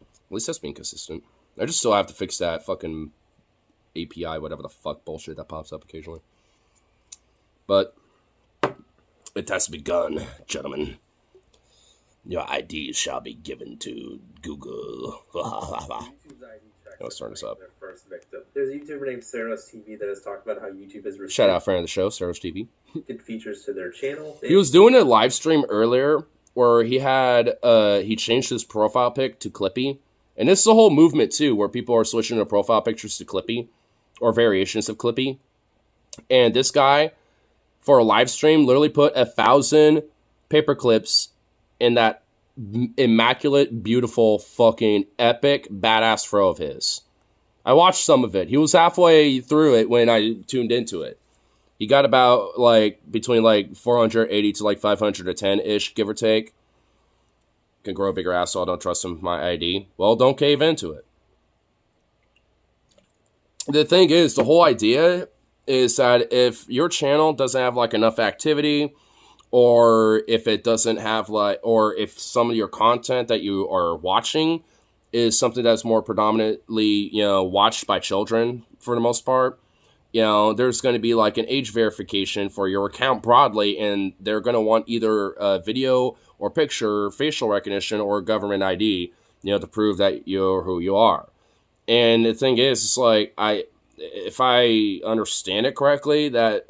At least that's being consistent. I just still have to fix that fucking API, whatever the fuck bullshit that pops up occasionally. But it has begun, gentlemen. Your IDs shall be given to Google. Let's turn this up. There's a YouTuber named Saros TV that has talked about how YouTube is shout out friend of the show, Saros TV. Features to their channel. He was doing a live stream earlier where he had he changed his profile pic to Clippy. And this is a whole movement too, where people are switching their profile pictures to Clippy or variations of Clippy. And this guy, for a live stream, literally put 1,000 paper clips in that immaculate, beautiful, fucking epic, badass throw of his. I watched some of it. He was halfway through it when I tuned into it. He got about like between like 480 to like 510-ish, give or take. Can grow a bigger ass, so I don't trust him with my ID. Well, don't cave into it. The thing is, the whole idea is that if your channel doesn't have like enough activity, or if it doesn't have like, or if some of your content that you are watching is something that's more predominantly, you know, watched by children for the most part, you know, there's going to be like an age verification for your account broadly, and they're going to want either a video or picture, facial recognition, or government ID, you know, to prove that you're who you are. And the thing is, it's like, if I understand it correctly, that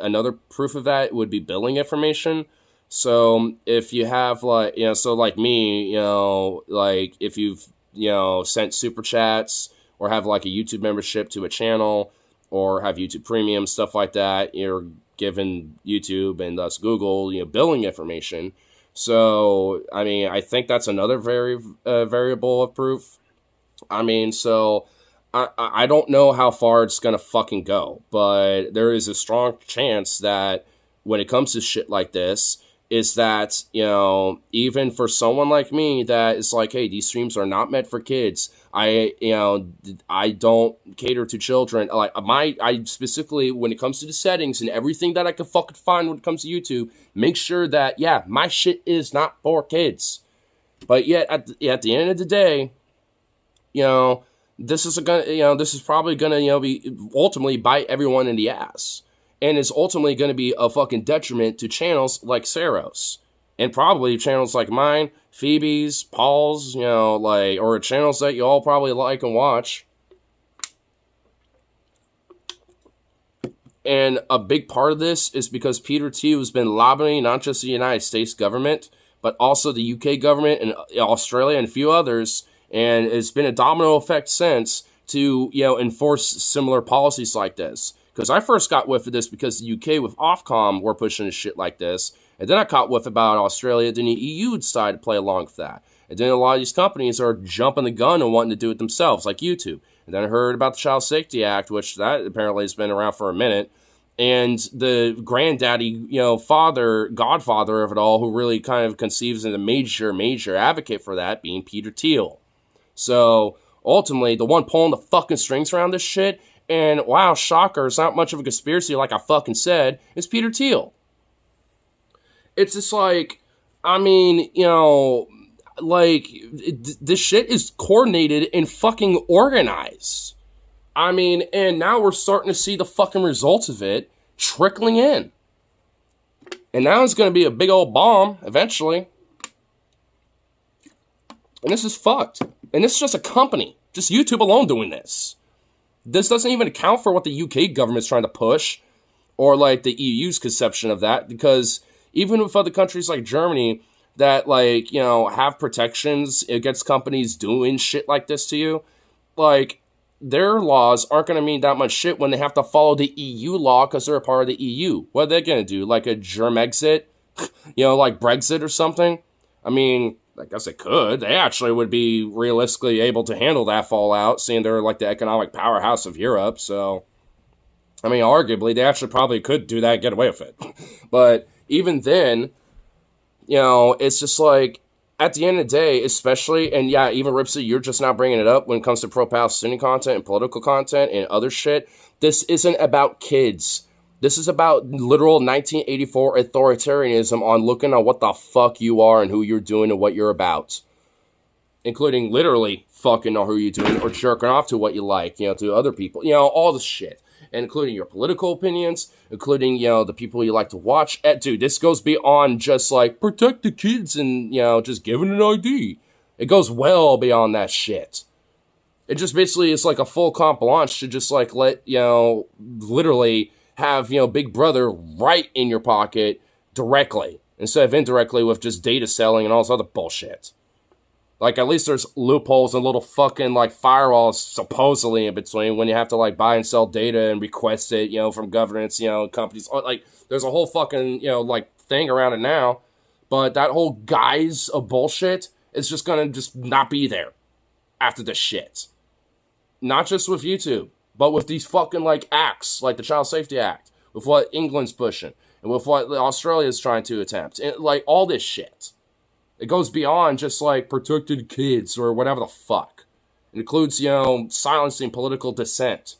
another proof of that would be billing information. So if you have like, you know, so like me, you know, like if you've, you know, sent super chats or have like a YouTube membership to a channel or have YouTube Premium, stuff like that, you're giving YouTube and thus Google, you know, billing information. So, I mean, I think that's another variable of proof. I mean, so I don't know how far it's going to fucking go, but there is a strong chance that when it comes to shit like this, is that, you know, even for someone like me that is like, hey, these streams are not meant for kids. I don't cater to children. Like I specifically, when it comes to the settings and everything that I can fucking find when it comes to YouTube, make sure that, yeah, my shit is not for kids. But yet at the end of the day, you know, this is probably gonna, you know, be ultimately bite everyone in the ass. And it's ultimately going to be a fucking detriment to channels like Saros. And probably channels like mine, Phoebe's, Paul's, you know, like, or channels that you all probably like and watch. And a big part of this is because Peter Thiel has been lobbying not just the United States government, but also the UK government and Australia and a few others. And it's been a domino effect since to, you know, enforce similar policies like this. Because I first got whiff of this because the UK with Ofcom were pushing shit like this. And then I caught whiff about Australia, then the EU decided to play along with that. And then a lot of these companies are jumping the gun and wanting to do it themselves, like YouTube. And then I heard about the Child Safety Act, which that apparently has been around for a minute. And the granddaddy, you know, godfather of it all, who really kind of conceives as a major advocate for that, being Peter Thiel. So ultimately, the one pulling the fucking strings around this shit, and wow, shocker, it's not much of a conspiracy like I fucking said, it's Peter Thiel. It's just like, I mean, you know, like, this shit is coordinated and fucking organized. I mean, and now we're starting to see the fucking results of it trickling in. And now it's going to be a big old bomb eventually. And this is fucked. And this is just a company, just YouTube alone doing this. This doesn't even account for what the UK government's trying to push, or like the EU's conception of that, because even with other countries like Germany that, like, you know, have protections against companies doing shit like this to you, like, their laws aren't going to mean that much shit when they have to follow the EU law because they're a part of the EU. What are they going to do? Like a germ exit? You know, like Brexit or something? I mean, I guess they could. They actually would be realistically able to handle that fallout, seeing they're like the economic powerhouse of Europe. So, I mean, arguably, they actually probably could do that and get away with it. But even then, you know, it's just like, at the end of the day, especially, and yeah, even Ripsy, you're just not bringing it up when it comes to pro-Palestinian content and political content and other shit. This isn't about kids. This is about literal 1984 authoritarianism on looking at what the fuck you are and who you're doing and what you're about. Including literally fucking know who you're doing or jerking off to what you like, to other people. All this shit. And including your political opinions, including, the people you like to watch. Dude, this goes beyond just like protect the kids and, just giving an ID. It goes well beyond that shit. It just basically is like a full comp launch to just like let, literally have, Big Brother right in your pocket directly instead of indirectly with just data selling and all this other bullshit. Like, at least there's loopholes and little fucking, like, firewalls supposedly in between when you have to, like, buy and sell data and request it, from governments, companies. Like, there's a whole fucking, like, thing around it now. But that whole guise of bullshit is just gonna just not be there after this shit. Not just with YouTube, but with these fucking, like, acts, like the Child Safety Act, with what England's pushing, and with what Australia's trying to attempt, and, like, all this shit. It goes beyond just, like, protected kids or whatever the fuck. It includes, silencing political dissent.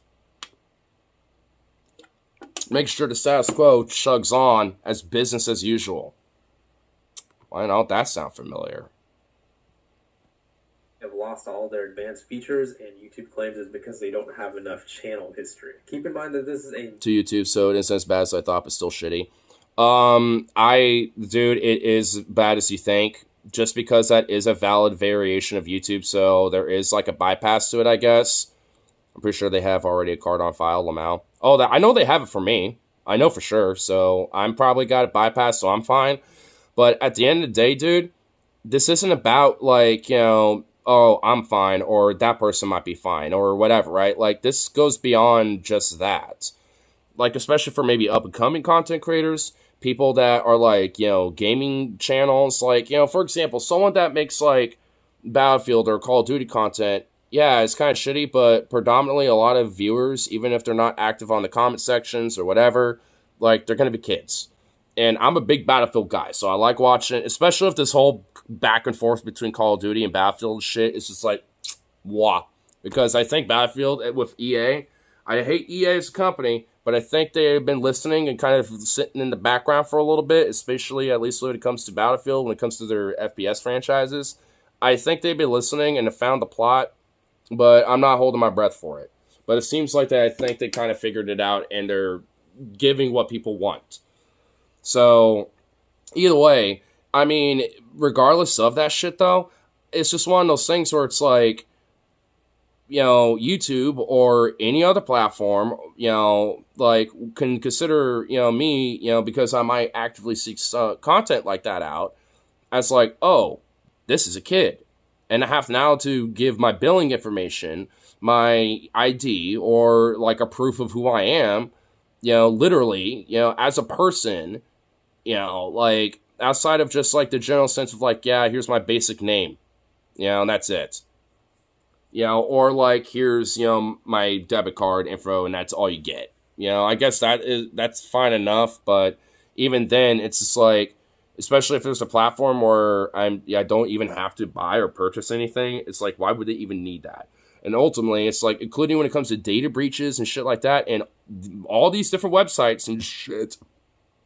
Make sure the status quo chugs on as business as usual. Why don't that sound familiar? Have lost all their advanced features, and YouTube claims it's because they don't have enough channel history. Keep in mind that this is a... To YouTube, so it isn't as bad as I thought, but still shitty. Dude, it is bad as you think, just because that is a valid variation of YouTube, so there is, like, a bypass to it, I guess. I'm pretty sure they have already a card on file, Lamau. Oh, I know they have it for me. I know for sure, so I'm probably got it bypassed, so I'm fine. But at the end of the day, dude, this isn't about, like, oh, I'm fine, or that person might be fine, or whatever, right? Like, this goes beyond just that. Like, especially for maybe up-and-coming content creators, people that are, like, gaming channels, like, for example, someone that makes, like, Battlefield or Call of Duty content, yeah, it's kind of shitty, but predominantly a lot of viewers, even if they're not active on the comment sections or whatever, like, they're going to be kids. And I'm a big Battlefield guy, so I like watching it, especially if this whole back and forth between Call of Duty and Battlefield shit is just like, wah. Because I think Battlefield with EA, I hate EA as a company, but I think they've been listening and kind of sitting in the background for a little bit, especially at least when it comes to Battlefield, when it comes to their FPS franchises. I think they've been listening and have found the plot, but I'm not holding my breath for it. But it seems like I think they kind of figured it out and they're giving what people want. So, either way, I mean, regardless of that shit, though, it's just one of those things where it's like, YouTube or any other platform, like, can consider, me, because I might actively seek content like that out, as like, oh, this is a kid. And I have now to give my billing information, my ID, or, like, a proof of who I am, literally, as a person, like, outside of just, like, the general sense of, like, yeah, here's my basic name, and that's it. Or, like, here's, my debit card info, and that's all you get. I guess that's fine enough, but even then, it's just, like, especially if there's a platform where I don't even have to buy or purchase anything, it's like, why would they even need that? And ultimately, it's like, including when it comes to data breaches and shit like that, and all these different websites and shit,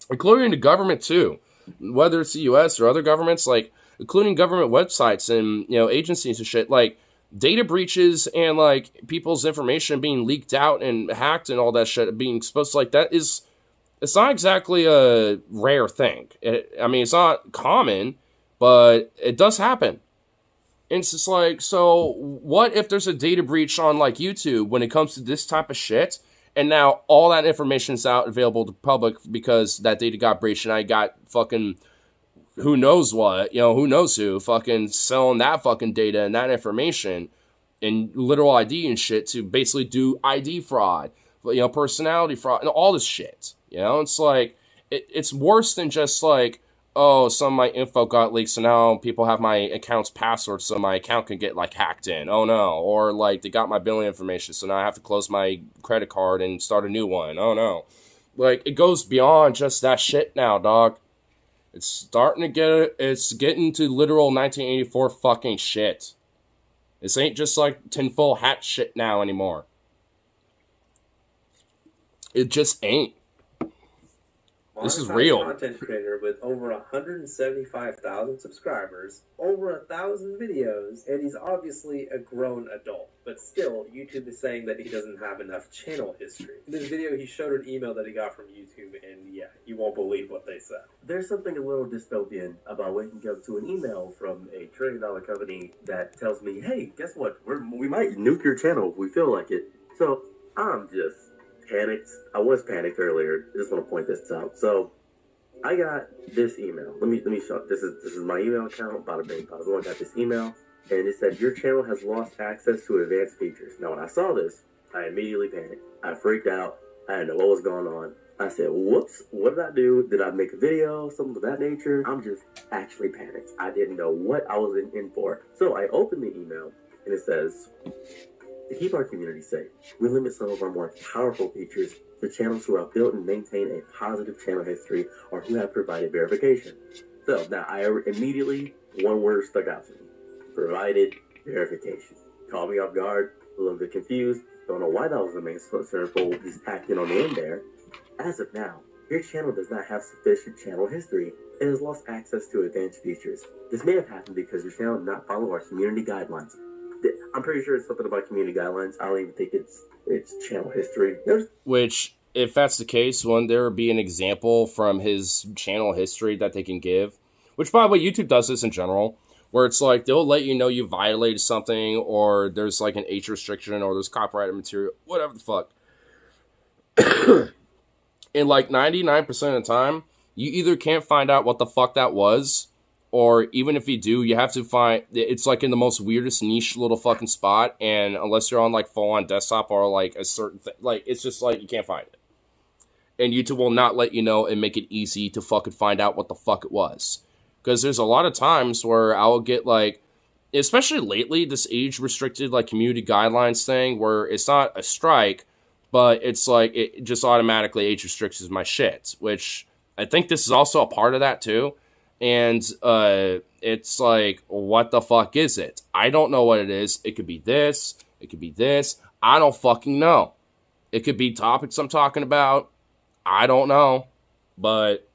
including the government too, whether it's the U.S. or other governments, like, including government websites and, agencies and shit, like, data breaches and, like, people's information being leaked out and hacked and all that shit being exposed, like, it's not exactly a rare thing. It's not common, but it does happen. And it's just like, so what if there's a data breach on, like, YouTube when it comes to this type of shit? And now all that information is out available to the public because that data got breached and I got fucking who knows what, who knows who fucking selling that fucking data and that information and literal ID and shit to basically do ID fraud, personality fraud and all this shit. It's like, it's worse than just like, oh, some of my info got leaked, so now people have my account's password, so my account can get, like, hacked in. Oh, no. Or, like, they got my billing information, so now I have to close my credit card and start a new one. Oh, no. Like, it goes beyond just that shit now, dog. It's getting to literal 1984 fucking shit. This ain't just, like, tinfoil hat shit now anymore. It just ain't. This is monetized real. content creator with over 175,000 subscribers, over 1,000 videos, and he's obviously a grown adult. But still, YouTube is saying that he doesn't have enough channel history. In this video, he showed an email that he got from YouTube, and yeah, you won't believe what they said. There's something a little dystopian about waking up to an email from a $1 trillion company that tells me, hey, guess what? We might nuke your channel if we feel like it. So I'm just panicked. I was panicked earlier. I just want to point this out. So I got this email. Let me show. This is my email account. Bada bing, bada boom. I got this email, and it said your channel has lost access to advanced features. Now, when I saw this, I immediately panicked. I freaked out. I didn't know what was going on. I said, whoops, what did I do? Did I make a video? Something of that nature? I'm just actually panicked. I didn't know what I was in for. So I opened the email, and it says, to keep our community safe, we limit some of our more powerful features to channels who have built and maintained a positive channel history or who have provided verification. So now I immediately, one word stuck out to me. Provided verification. Caught me off guard, a little bit confused. Don't know why that was the main circle, just tacked in on the end there. As of now, your channel does not have sufficient channel history and has lost access to advanced features. This may have happened because your channel did not follow our community guidelines. I'm pretty sure it's something about community guidelines. I don't even think it's channel history. Which, if that's the case, wouldn't there be an example from his channel history that they can give? Which, by the way, YouTube does this in general, where it's like they'll let you know you violated something, or there's like an age restriction, or there's copyrighted material, whatever the fuck. And like 99% of the time, you either can't find out what the fuck that was, or even if you do, you have to find, it's like in the most weirdest niche little fucking spot, and unless you're on like full on desktop or like a certain thing, like it's just like you can't find it. And YouTube will not let you know and make it easy to fucking find out what the fuck it was. Because there's a lot of times where I'll get like, especially lately, this age restricted like community guidelines thing where it's not a strike, but it's like it just automatically age restricts my shit, which I think this is also a part of that too. And it's like, what the fuck is it? I don't know what it is. It could be this. It could be this. I don't fucking know. It could be topics I'm talking about. I don't know. But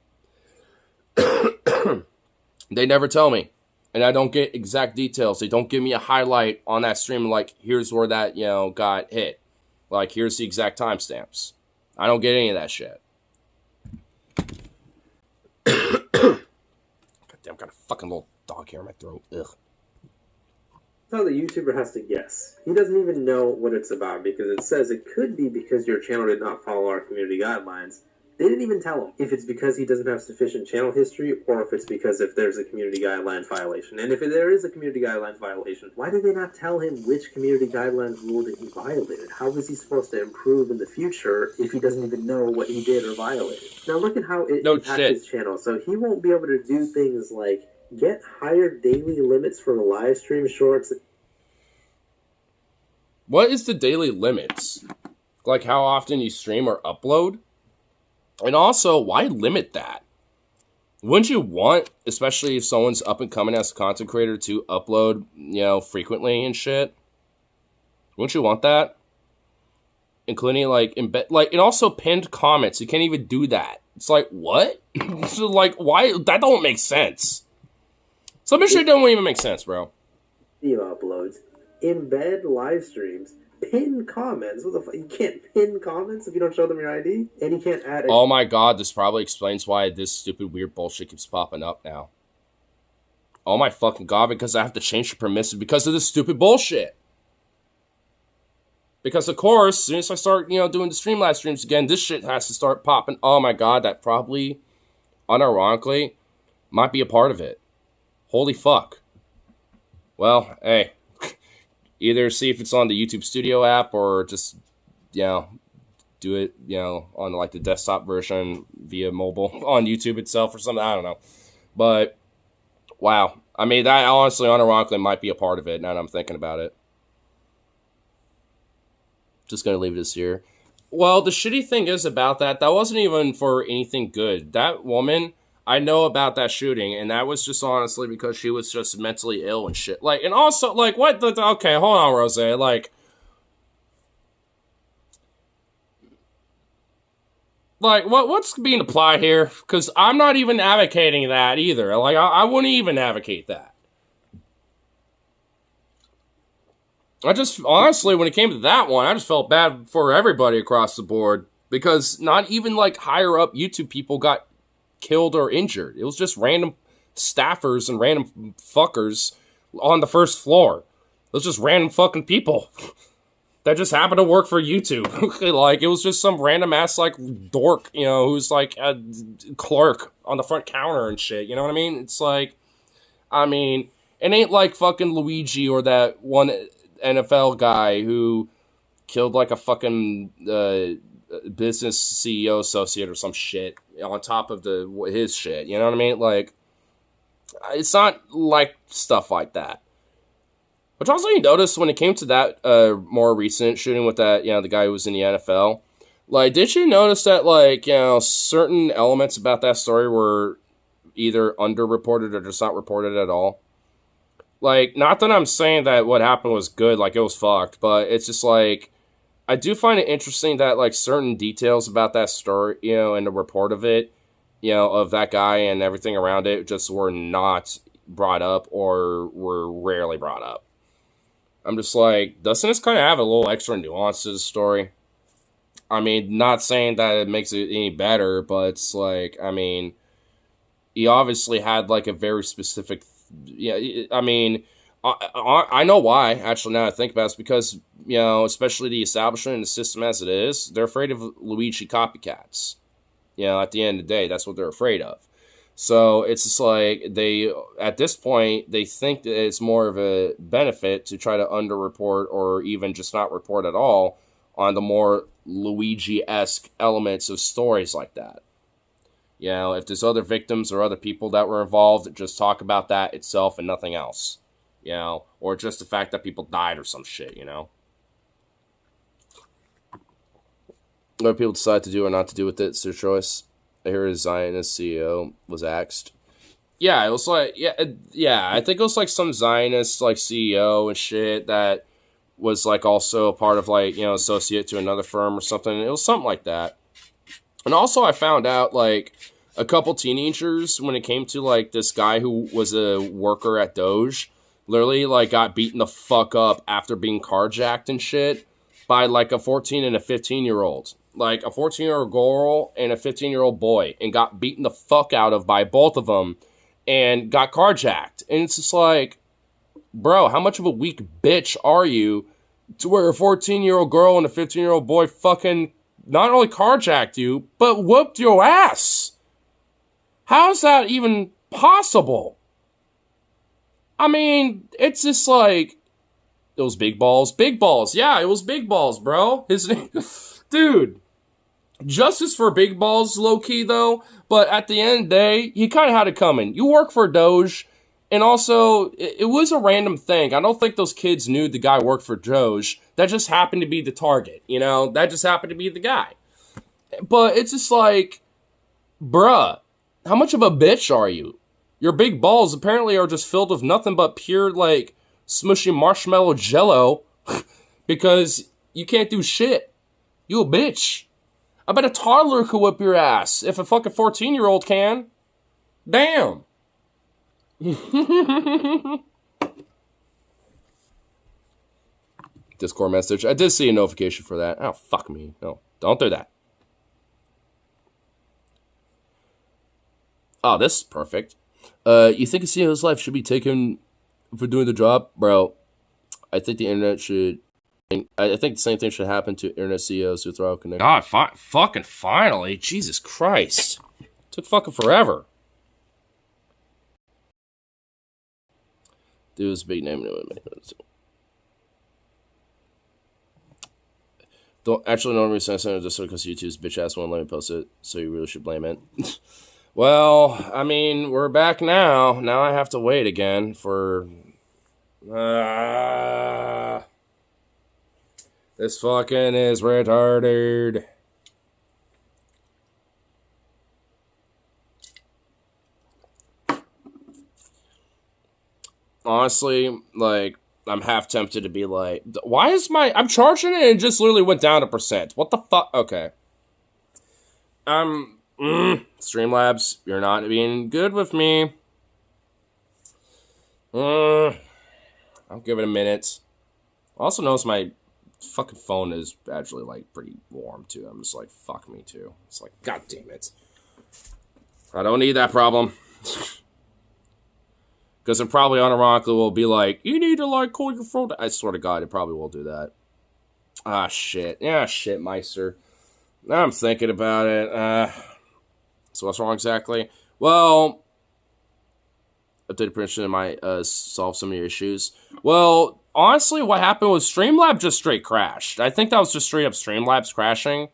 they never tell me. And I don't get exact details. They don't give me a highlight on that stream like, here's where that, got hit. Like, here's the exact timestamps. I don't get any of that shit. I've got a fucking little dog hair in my throat. Ugh. So the YouTuber has to guess. He doesn't even know what it's about because it says it could be because your channel did not follow our community guidelines. They didn't even tell him if it's because he doesn't have sufficient channel history or if it's because if there's a community guidelines violation. And if there is a community guidelines violation, why did they not tell him which community guidelines rule that he violated? How is he supposed to improve in the future if he doesn't even know what he did or violated? Now look at how it impacts his channel. So he won't be able to do things like get higher daily limits for live stream shorts. What is the daily limits? Like how often you stream or upload? And also, why limit that? Wouldn't you want, especially if someone's up and coming as a content creator, to upload, frequently and shit? Wouldn't you want that? Including, like, embed, like, and also pinned comments. You can't even do that. It's like, what? So, like, why? That don't make sense. Some of shit don't even make sense, bro. Video uploads, embed live streams, pin comments. What the fuck? You can't pin comments if you don't show them your ID, and you can't add. Oh my god, this probably explains why this stupid weird bullshit keeps popping up now. Oh my fucking god, because I have to change the permissive because of this stupid bullshit. Because of course, as soon as I start, doing the Streamlabs streams again, this shit has to start popping. Oh my god, that probably, unironically, might be a part of it. Holy fuck. Well, hey. Either see if it's on the YouTube Studio app or just, do it, on like the desktop version via mobile on YouTube itself or something. I don't know. But, wow. I mean, that honestly, unironically, might be a part of it now that I'm thinking about it. Just going to leave this here. Well, the shitty thing is about that wasn't even for anything good. That woman, I know about that shooting, and that was just honestly because she was just mentally ill and shit. Like, and also, like, what the, okay, hold on, Rose, like, like, what's being applied here? Because I'm not even advocating that either. Like, I wouldn't even advocate that. I just, honestly, when it came to that one, I just felt bad for everybody across the board. Because not even, like, higher up YouTube people got killed or injured. It was just random staffers and random fuckers on the first floor. It was just random fucking people that just happened to work for YouTube. Like, it was just some random ass, like, dork, you know, who's, like, a clerk on the front counter and shit. You know what I mean? It's like, I mean, it ain't like fucking Luigi or that one NFL guy who killed, like, a fucking business CEO associate or some shit on top of his shit. You know what I mean? Like, it's not like stuff like that. Which also you notice when it came to that more recent shooting with that, you know, the guy who was in the NFL. Like, did you notice that, like, you know, certain elements about that story were either underreported or just not reported at all? Like, not that I'm saying that what happened was good, like, it was fucked, but it's just, like, I do find it interesting that, like, certain details about that story, you know, and the report of it, you know, of that guy and everything around it just were not brought up or were rarely brought up. I'm just like, doesn't this kind of have a little extra nuance to the story? I mean, not saying that it makes it any better, but it's like, I mean, he obviously had, like, a very specific, I mean, I know why, actually, now I think about it. It's because, you know, especially the establishment and the system as it is, they're afraid of Luigi copycats. You know, at the end of the day, that's what they're afraid of. So it's just like at this point, they think that it's more of a benefit to try to underreport or even just not report at all on the more Luigi-esque elements of stories like that. You know, if there's other victims or other people that were involved, just talk about that itself and nothing else. You know, or just the fact that people died or some shit, you know. What people decide to do or not to do with it, it's their choice. I hear a Zionist CEO was axed. Yeah, it was like, yeah, I think it was like some Zionist, like, CEO and shit that was, like, also a part of, like, you know, associate to another firm or something. It was something like that. And also I found out, like, a couple teenagers, when it came to, like, this guy who was a worker at Doge, literally, like, got beaten the fuck up after being carjacked and shit by, like, a 14 and a 15-year-old. Like, a 14-year-old girl and a 15-year-old boy, and got beaten the fuck out of by both of them, and got carjacked. And it's just like, bro, how much of a weak bitch are you to where a 14-year-old girl and a 15-year-old boy fucking not only carjacked you, but whooped your ass? How's that even possible? I mean, it's just like, those big balls. Big balls. Yeah, it was Big Balls, bro. His name... Dude. Justice for Big Balls, low-key, though. But at the end of the day, he kind of had it coming. You work for Doge, and also, it was a random thing. I don't think those kids knew the guy worked for Doge. That just happened to be the target, you know? That just happened to be the guy. But it's just like, bruh, how much of a bitch are you? Your big balls apparently are just filled with nothing but pure, like, smushy marshmallow jello because you can't do shit. You a bitch. I bet a toddler could whip your ass if a fucking 14-year-old can. Damn. Discord message. I did see a notification for that. Oh, fuck me. No, don't do that. Oh, this is perfect. You think a CEO's life should be taken for doing the job? Bro, I think the internet should... I think the same thing should happen to internet CEOs who throw out connections. God, fucking finally. Jesus Christ. It took fucking forever. Dude was a big name. Actually, no reason I sent it just because YouTube's bitch ass won't let me post it, so you really should blame it. Well, I mean, we're back now. Now I have to wait again for... This fucking is retarded. Honestly, like, I'm half tempted to be like, why is I'm charging it and it just literally went down a percent. What the fuck? Okay. Streamlabs, you're not being good with me. I'll give it a minute. I also notice my fucking phone is actually, like, pretty warm, too. I'm just like, fuck me, too. It's like, god damn it. I don't need that problem. Because it probably unironically will be like, you need to, like, cool your phone. I swear to God, it probably will do that. Ah, shit. Yeah, shit, Meister. Now I'm thinking about it. So what's wrong exactly? Well, updated prediction might solve some of your issues. Well, honestly, what happened was Streamlabs just straight crashed. I think that was just straight up Streamlabs crashing.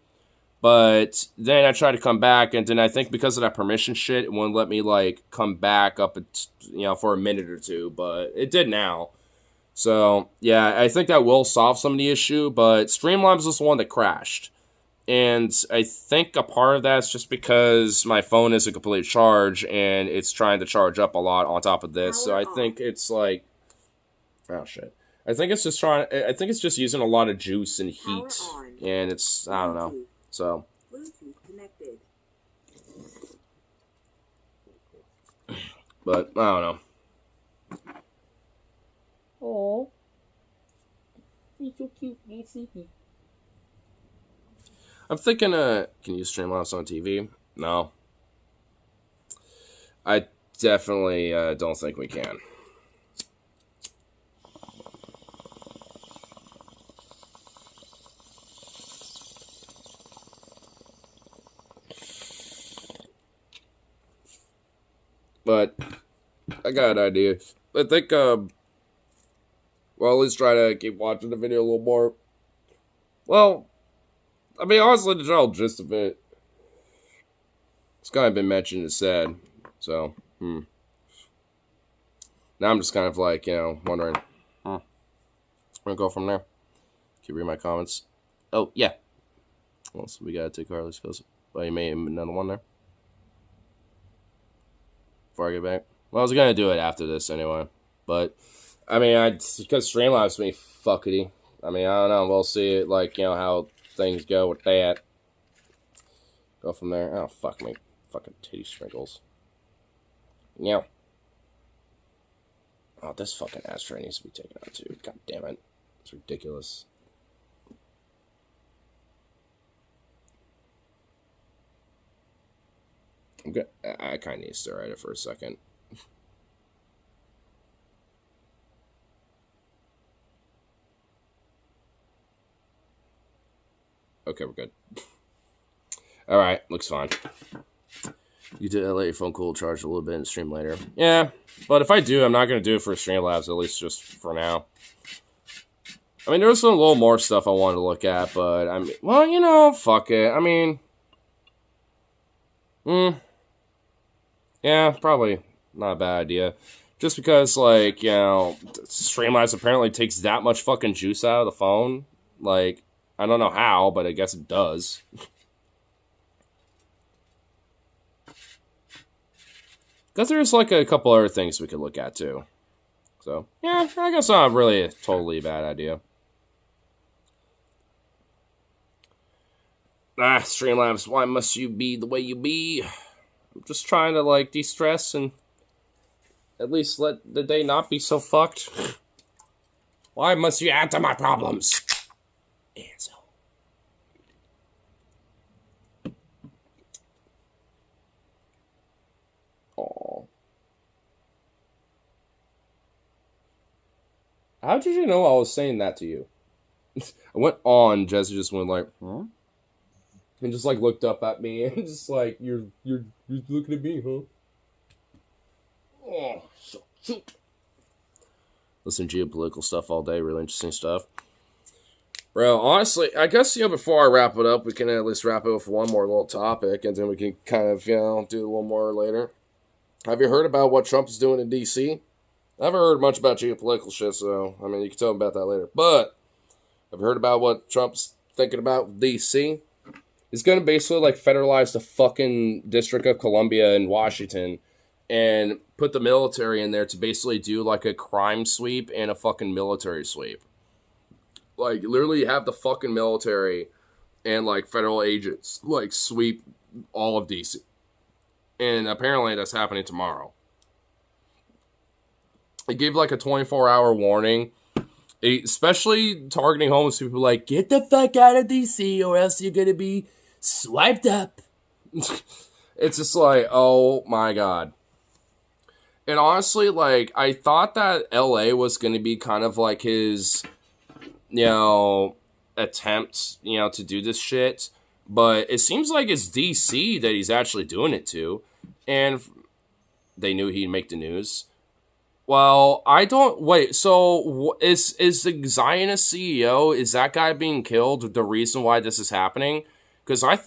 But then I tried to come back, and then I think because of that permission shit, it wouldn't let me, like, come back up, for a minute or two. But it did now. So, yeah, I think that will solve some of the issue, but Streamlabs is the one that crashed. And I think a part of that is just because my phone isn't completely charged, and it's trying to charge up a lot on top of this. So I think it's like, oh shit. I think it's just using a lot of juice and heat, and it's, I don't know. So. But, I don't know. Oh, he's so cute, he's sleepy. I'm thinking, can you Streamlabs on TV? No. I definitely don't think we can. But I got an idea. I think, well, at least try to keep watching the video a little more. Well, I mean, honestly, the general gist of it, it's kind of been mentioned and said. So, Now I'm just kind of like, wondering, I'm gonna go from there. Keep reading my comments. Oh, yeah. Well, so we gotta take Harley's goes. Well, you made another one there. Before I get back. Well, I was gonna do it after this anyway. But, I mean, because Streamlabs me fuckity. I mean, I don't know. We'll see it, like, how things go with that. Go from there. Oh, fuck me. Fucking titty sprinkles. Yeah. Oh, this fucking ashtray needs to be taken out, too. God damn it. It's ridiculous. I'm good. I kind of need to stare at it for a second. Okay, we're good. Alright, looks fine. You did let your phone cool charge a little bit and stream later. Yeah, but if I do, I'm not going to do it for Streamlabs, at least just for now. I mean, there's a little more stuff I wanted to look at, but I mean, well, fuck it. I mean, yeah, probably not a bad idea. Just because, like, Streamlabs apparently takes that much fucking juice out of the phone. Like, I don't know how, but I guess it does. Because there's, like, a couple other things we could look at, too. So, yeah, I guess not really a totally bad idea. Streamlabs, why must you be the way you be? I'm just trying to, like, de-stress and at least let the day not be so fucked. Why must you add to my problems? Ansel. Aww. How did you know I was saying that to you? I went on, Jesse just went like, huh? And just like looked up at me and just like, you're looking at me, huh? Oh, so cute. Listen to geopolitical stuff all day, really interesting stuff. Bro, honestly, I guess, before I wrap it up, we can at least wrap it with one more little topic, and then we can kind of, do a little more later. Have you heard about what Trump is doing in D.C.? I haven't heard much about geopolitical shit, so, I mean, you can tell me about that later. But, have you heard about what Trump's thinking about with D.C.? He's going to basically, like, federalize the fucking District of Columbia in Washington and put the military in there to basically do, like, a crime sweep and a fucking military sweep. Like, literally have the fucking military and, like, federal agents, like, sweep all of DC. And apparently that's happening tomorrow. It gave like a 24-hour warning, especially targeting homeless people like, get the fuck out of DC or else you're going to be swiped up. It's just like, oh my God. And honestly, like, I thought that LA was going to be kind of like his, attempt, to do this shit. But it seems like it's DC that he's actually doing it to. And they knew he'd make the news. Well, I don't... Wait, so is the Zionist CEO, is that guy being killed the reason why this is happening? Because I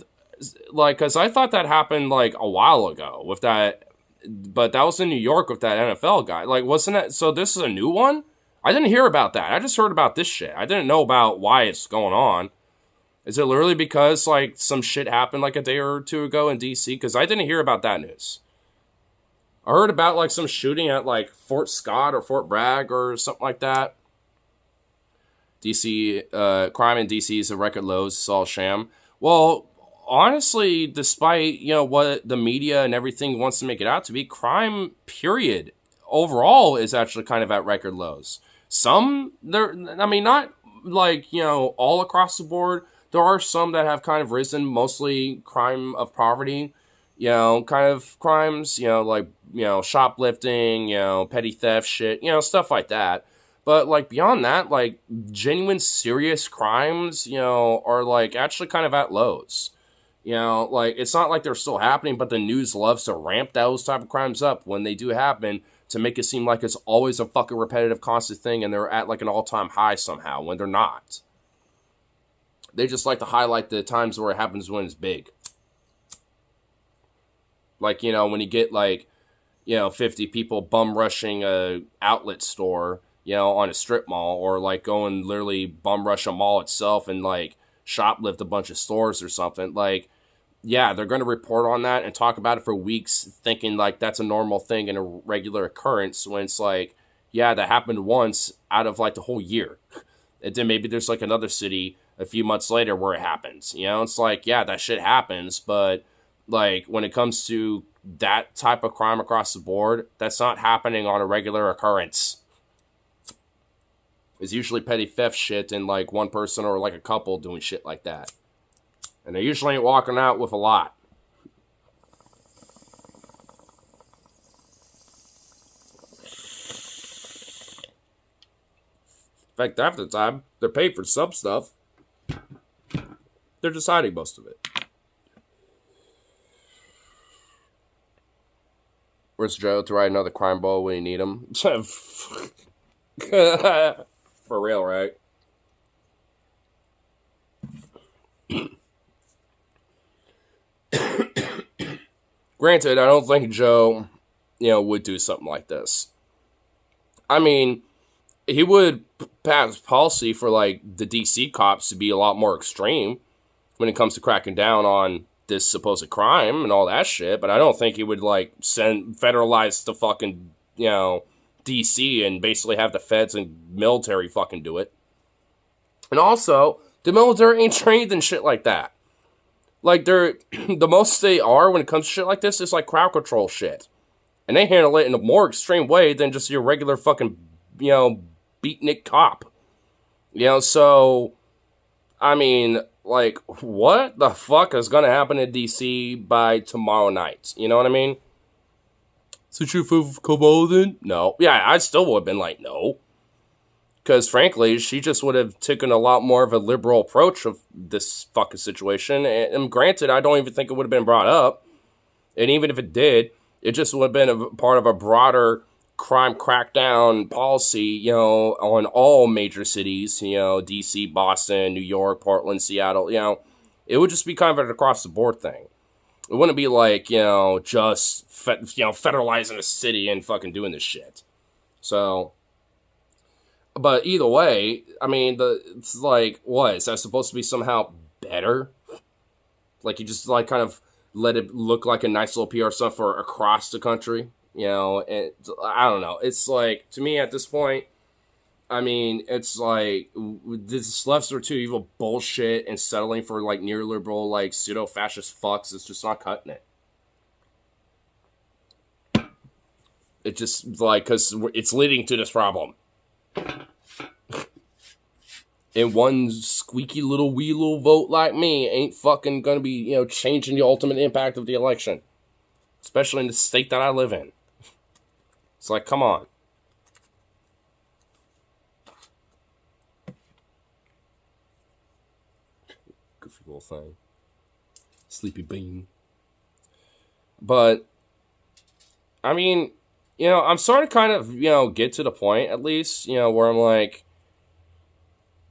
thought that happened, like, a while ago with that... But that was in New York with that NFL guy. Like, wasn't that... So this is a new one? I didn't hear about that. I just heard about this shit. I didn't know about why it's going on. Is it literally because, like, some shit happened, like, a day or two ago in D.C.? Because I didn't hear about that news. I heard about, like, some shooting at, like, Fort Scott or Fort Bragg or something like that. D.C., crime in D.C. is at record lows. It's all sham. Well, honestly, despite, what the media and everything wants to make it out to be, crime, period, overall is actually kind of at record lows. Not, like, all across the board. There are some that have kind of risen, mostly crime of poverty, kind of crimes, like, shoplifting, petty theft shit, stuff like that. But, like, beyond that, like, genuine serious crimes, are, like, actually kind of at lows. Like, it's not like they're still happening, but the news loves to ramp those type of crimes up when they do happen to make it seem like it's always a fucking repetitive, constant thing and they're at, like, an all-time high somehow, when they're not. They just like to highlight the times where it happens when it's big. Like, when you get, like, 50 people bum rushing a outlet store, on a strip mall, or, like, going literally bum rush a mall itself and, like, shoplift a bunch of stores or something. Like, yeah, they're going to report on that and talk about it for weeks, thinking, like, that's a normal thing and a regular occurrence, when it's like, yeah, that happened once out of, like, the whole year. And then maybe there's, like, another city a few months later where it happens. It's like, yeah, that shit happens, but, like, when it comes to that type of crime across the board, that's not happening on a regular occurrence. It's usually petty theft shit and, like, one person or, like, a couple doing shit like that. And they usually ain't walking out with a lot. In fact, half the time, they're paid for some stuff. They're deciding most of it. Where's Joe to write another crime ball when you need him? For real, right? Granted, I don't think Joe, would do something like this. I mean, he would pass policy for, like, the DC cops to be a lot more extreme when it comes to cracking down on this supposed crime and all that shit, but I don't think he would, like, federalize the fucking, DC and basically have the feds and military fucking do it. And also, the military ain't trained in shit like that. Like, they're, the most they are when it comes to shit like this is, like, crowd control shit. And they handle it in a more extreme way than just your regular fucking, beatnik cop. So, I mean, like, what the fuck is gonna happen in DC by tomorrow night? You know what I mean? So you have come then? No. Yeah, I still would have been like, no. Because, frankly, she just would have taken a lot more of a liberal approach of this fucking situation. And granted, I don't even think it would have been brought up. And even if it did, it just would have been a part of a broader crime crackdown policy, on all major cities, D.C., Boston, New York, Portland, Seattle, It would just be kind of an across-the-board thing. It wouldn't be like, just, federalizing a city and fucking doing this shit. So... But either way, I mean, it's like, what? Is that supposed to be somehow better? Like, you just, like, kind of let it look like a nice little PR stuff for across the country? And I don't know. It's like, to me at this point, I mean, it's like this lesser two evil bullshit and settling for like neoliberal, like pseudo fascist fucks. It's just not cutting it. It just like because it's leading to this problem. And one squeaky little wee little vote like me ain't fucking gonna be changing the ultimate impact of the election, especially in the state that I live in. It's like, come on. Goofy little thing. Sleepy bean. But, I mean, I'm starting to kind of, get to the point, at least, where I'm like,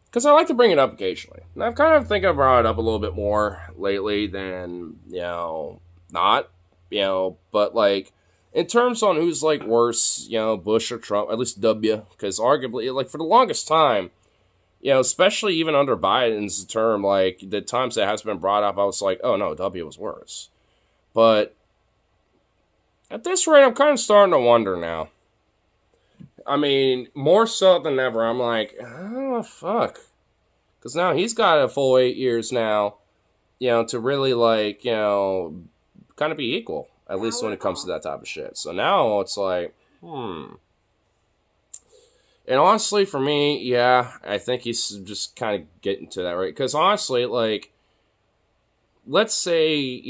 because I like to bring it up occasionally. And I've kind of think I've brought it up a little bit more lately than, not, but like, in terms on who's like worse, Bush or Trump, at least W, because arguably, like, for the longest time, especially even under Biden's term, like, the times that has been brought up, I was like, oh no, W was worse. But at this rate, I'm kind of starting to wonder now. I mean, more so than ever, I'm like, oh, fuck. Because now he's got a full 8 years now, to really, like, kind of be equal, at least when it comes to that type of shit. So now it's like, And honestly, for me, yeah, I think he's just kind of getting to that, right? Because honestly, like, let's say,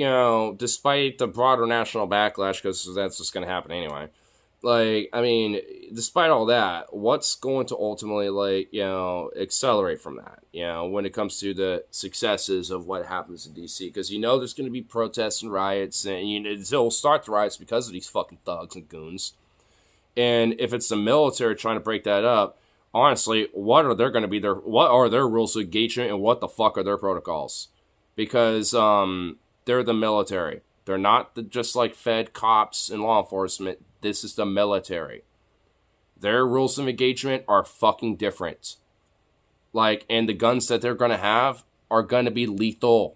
despite the broader national backlash, because that's just going to happen anyway. Like, I mean, despite all that, what's going to ultimately, like, accelerate from that, when it comes to the successes of what happens in D.C.? Because, there's going to be protests and riots, and, they'll start the riots because of these fucking thugs and goons. And if it's the military trying to break that up, honestly, what are their rules of engagement, and what the fuck are their protocols? Because, they're the military. They're not just like Fed, cops, and law enforcement. This is the military. Their rules of engagement are fucking different. Like, and the guns that they're going to have are going to be lethal.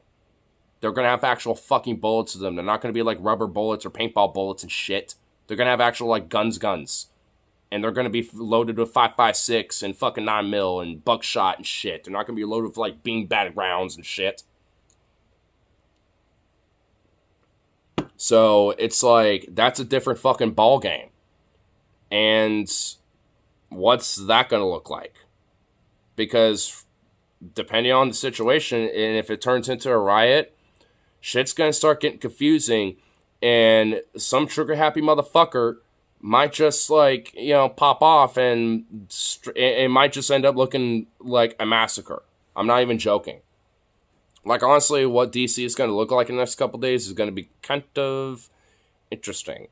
They're going to have actual fucking bullets to them. They're not going to be like rubber bullets or paintball bullets and shit. They're going to have actual, like, guns. And they're going to be loaded with 5.56 and fucking 9mm and buckshot and shit. They're not going to be loaded with, like, beanbag rounds and shit. So it's like, that's a different fucking ball game. And what's that going to look like? Because depending on the situation, and if it turns into a riot, shit's going to start getting confusing. And some trigger-happy motherfucker might just, like, pop off, and it might just end up looking like a massacre. I'm not even joking. Like, honestly, what DC is going to look like in the next couple days is going to be kind of interesting.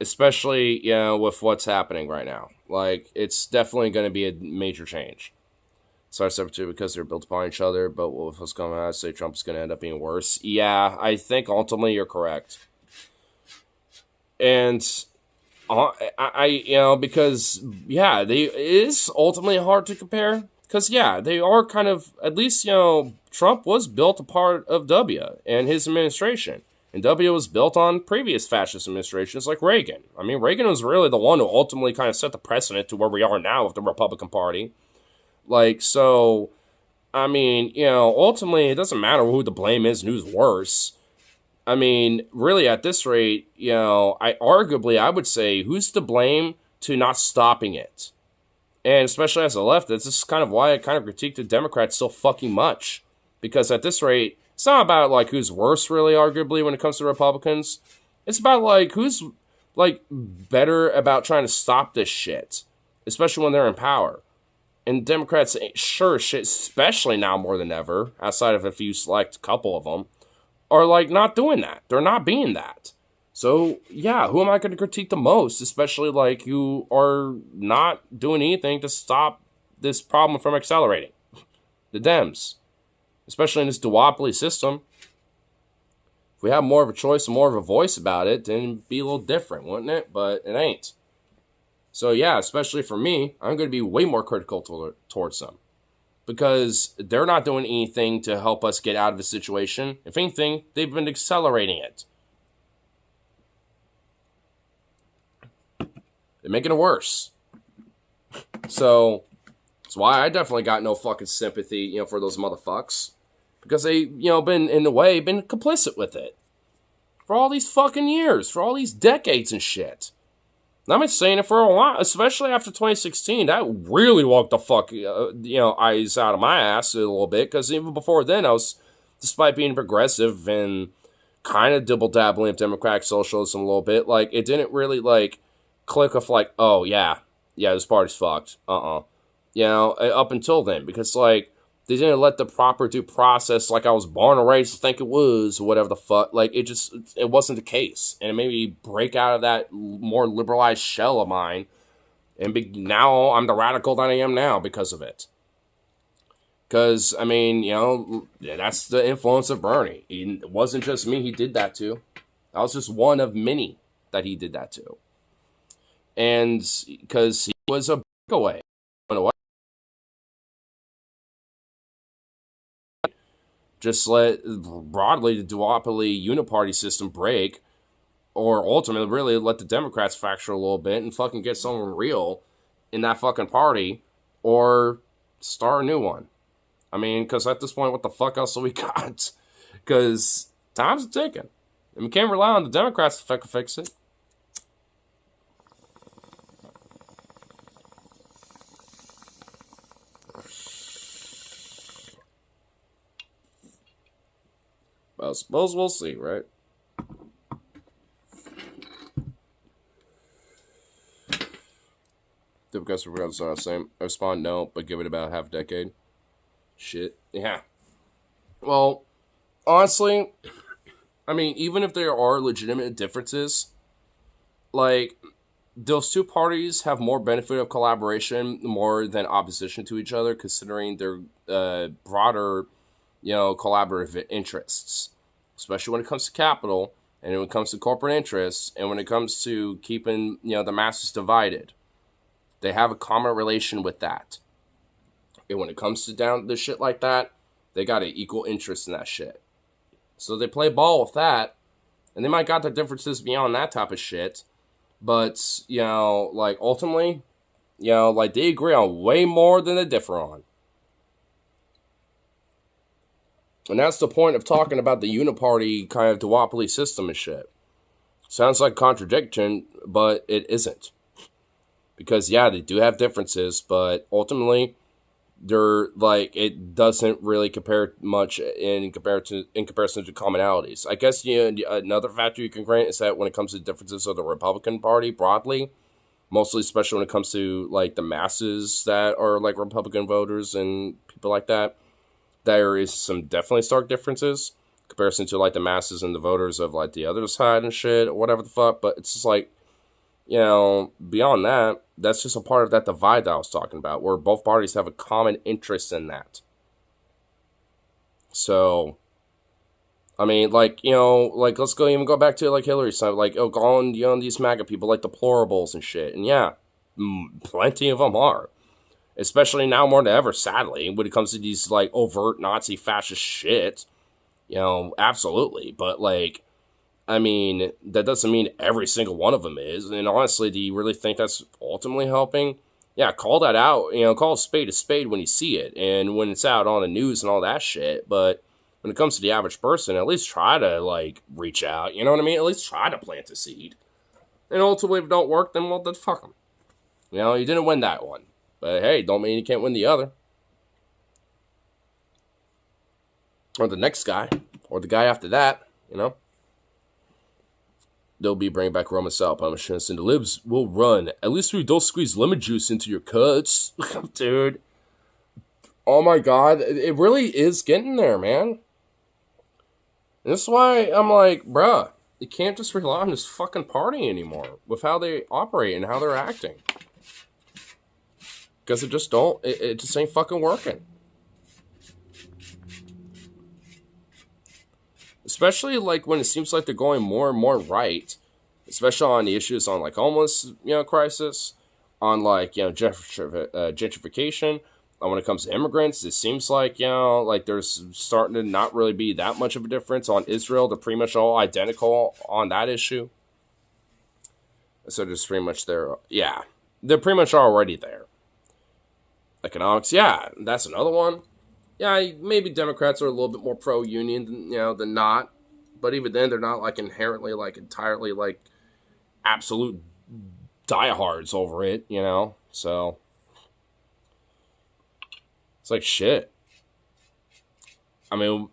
Especially, with what's happening right now. Like, it's definitely going to be a major change. Sorry, too, because they're built upon each other, but with what's going on, I'd say Trump's going to end up being worse. Yeah, I think ultimately you're correct. And because, yeah, it is ultimately hard to compare. Because, yeah, they are kind of, at least, Trump was built a part of W and his administration. And W was built on previous fascist administrations like Reagan. I mean, Reagan was really the one who ultimately kind of set the precedent to where we are now with the Republican Party. Like, so, I mean, ultimately, it doesn't matter who the blame is and who's worse. I mean, really, at this rate, I would say, who's to blame to not stopping it? And especially as a leftist, this is kind of why I kind of critique the Democrats so fucking much. Because at this rate, it's not about, like, who's worse, really, arguably, when it comes to Republicans. It's about, like, who's, like, better about trying to stop this shit. Especially when they're in power. And Democrats, sure shit, especially now more than ever, outside of a few select couple of them, are, like, not doing that. They're not being that. So, yeah, who am I going to critique the most? Especially, like, who are not doing anything to stop this problem from accelerating. The Dems. Especially in this duopoly system. If we have more of a choice and more of a voice about it, then it'd be a little different, wouldn't it? But it ain't. So, yeah, especially for me, I'm going to be way more critical towards them. Because they're not doing anything to help us get out of the situation. If anything, they've been accelerating it. They're making it worse. So that's why I definitely got no fucking sympathy, for those motherfuckers. Because they, been, in a way, been complicit with it. For all these fucking years. For all these decades and shit. And I've been saying it for a while. Especially after 2016. That really walked the fuck, eyes out of my ass a little bit. Because even before then, I was, despite being progressive and kind of dibble-dabbling with democratic socialism a little bit, like, it didn't really, like, click of, like, oh, yeah, this party's fucked. Up until then. Because, like, they didn't let the proper due process, like I was born and raised to think it was, or whatever the fuck. Like, it wasn't the case. And it made me break out of that more liberalized shell of mine. And now I'm the radical that I am now because of it. Because, I mean, that's the influence of Bernie. It wasn't just me he did that to. I was just one of many that he did that to. And because he was a breakaway. Just let, broadly, the duopoly uniparty system break, or ultimately really let the Democrats fracture a little bit and fucking get someone real in that fucking party, or start a new one. I mean, because at this point, what the fuck else do we got? Because time's ticking. And we can't rely on the Democrats to fucking fix it. I suppose we'll see, right? Democrats are the same. I respond no, but give it about half a decade. Shit. Yeah. Well, honestly, I mean, even if there are legitimate differences, like, those two parties have more benefit of collaboration more than opposition to each other, considering their broader, collaborative interests, especially when it comes to capital, and when it comes to corporate interests, and when it comes to keeping, the masses divided. They have a common relation with that. And when it comes to down to shit like that, they got an equal interest in that shit. So they play ball with that, and they might got their differences beyond that type of shit, but, like, ultimately, like, they agree on way more than they differ on. And that's the point of talking about the uniparty kind of duopoly system and shit. Sounds like a contradiction, but it isn't. Because, yeah, they do have differences, but ultimately, they're, like, it doesn't really compare much in comparison to commonalities. I guess, another factor you can grant is that when it comes to differences of the Republican Party broadly, mostly especially when it comes to, like, the masses that are, like, Republican voters and people like that, there is some definitely stark differences in comparison to, like, the masses and the voters of, like, the other side and shit, or whatever the fuck. But it's just like, beyond that, that's just a part of that divide that I was talking about, where both parties have a common interest in that. So, I mean, like, like, let's go back to, like, Hillary's side, like, calling, these MAGA people, like, deplorables and shit. And yeah, plenty of them are. Especially now more than ever, sadly, when it comes to these, like, overt Nazi fascist shit. Absolutely. But, like, I mean, that doesn't mean every single one of them is. And honestly, do you really think that's ultimately helping? Yeah, call that out. Call a spade when you see it. And when it's out on the news and all that shit. But when it comes to the average person, at least try to, like, reach out. You know what I mean? At least try to plant a seed. And ultimately, if it don't work, then, well, then fuck them. You didn't win that one. But hey, don't mean you can't win the other. Or the next guy. Or the guy after that, They'll be bringing back Roman style punishments, and the libs will run. At least we don't squeeze lemon juice into your cuts. Dude. Oh my god. It really is getting there, man. And this is why I'm like, bruh, you can't just rely on this fucking party anymore with how they operate and how they're acting. Because it just ain't fucking working. Especially, like, when it seems like they're going more and more right. Especially on the issues on, like, homeless, crisis. On, like, gentrification. When it comes to immigrants, it seems like, like, there's starting to not really be that much of a difference. On Israel, they're pretty much all identical on that issue. So there's pretty much there. Yeah. They're pretty much already there. Economics, yeah, that's another one. Yeah, maybe Democrats are a little bit more pro-union than not, but even then, they're not like inherently like entirely like absolute diehards over it, So it's like shit. I mean,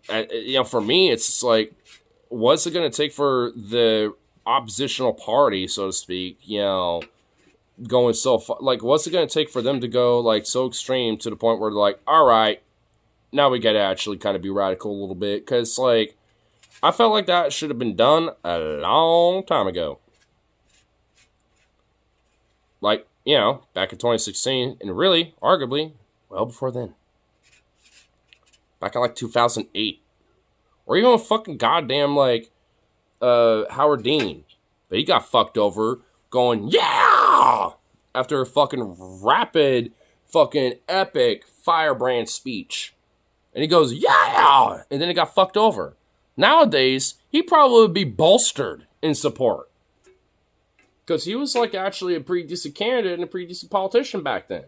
for me, it's just like, what's it going to take for the oppositional party, so to speak, going so far? Like, what's it going to take for them to go like so extreme to the point where they're like, all right, now we got to actually kind of be radical a little bit? Because like, I felt like that should have been done a long time ago. Like, back in 2016, and really, arguably, well before then. Back in like 2008. Or even fucking goddamn like Howard Dean. But he got fucked over going, yeah! After a fucking rapid, fucking epic firebrand speech. And he goes, yeah! And then he got fucked over. Nowadays, he probably would be bolstered in support. Because he was like actually a pretty decent candidate and a pretty decent politician back then.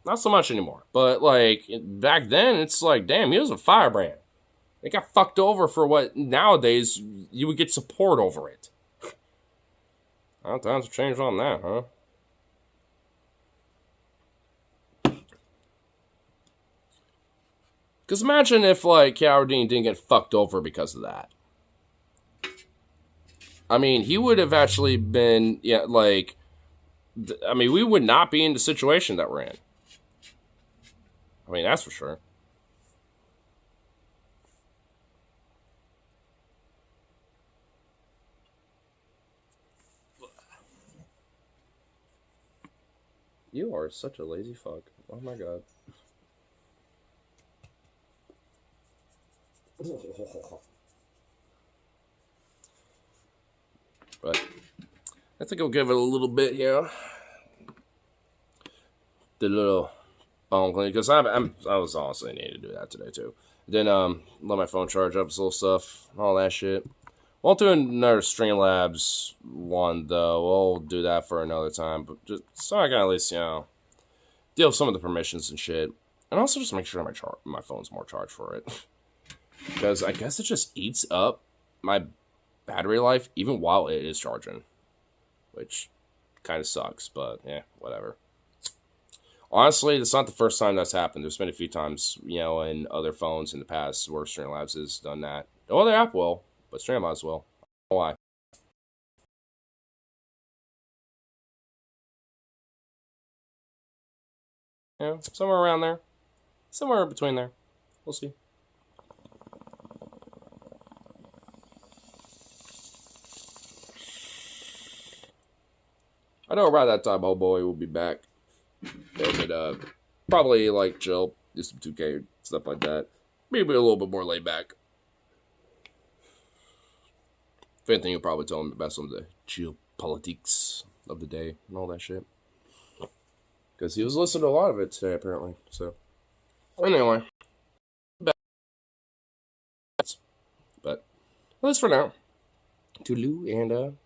Not so much anymore. But like back then, it's like, damn, he was a firebrand. They got fucked over for what nowadays you would get support over it. Well, times have changed on that, huh? Because imagine if, like, Howard Dean didn't get fucked over because of that. I mean, he would have actually been, we would not be in the situation that we're in. I mean, that's for sure. You are such a lazy fuck. Oh my god. But I think I'll give it a little bit, The little phone clean, because I was honestly needing to do that today too. Then let my phone charge up, some little stuff, all that shit. We'll do another Streamlabs one though. We'll do that for another time, but just so I can at least deal with some of the permissions and shit, and also just make sure my phone's more charged for it, because I guess it just eats up my battery life even while it is charging, which kind of sucks, but yeah, whatever. Honestly, it's not the first time that's happened. There's been a few times, in other phones in the past where Streamlabs has done that. No other app will, but Streamlabs will. I don't know why. Somewhere around there. Somewhere between there. We'll see. I know around that time, old boy will be back. And probably like chill, do some 2K stuff like that. Maybe a little bit more laid back. If anything, you'll probably tell him about some of the geopolitics of the day and all that shit. Because he was listening to a lot of it today, apparently. So, anyway. But, at least for now. Toodaloo, and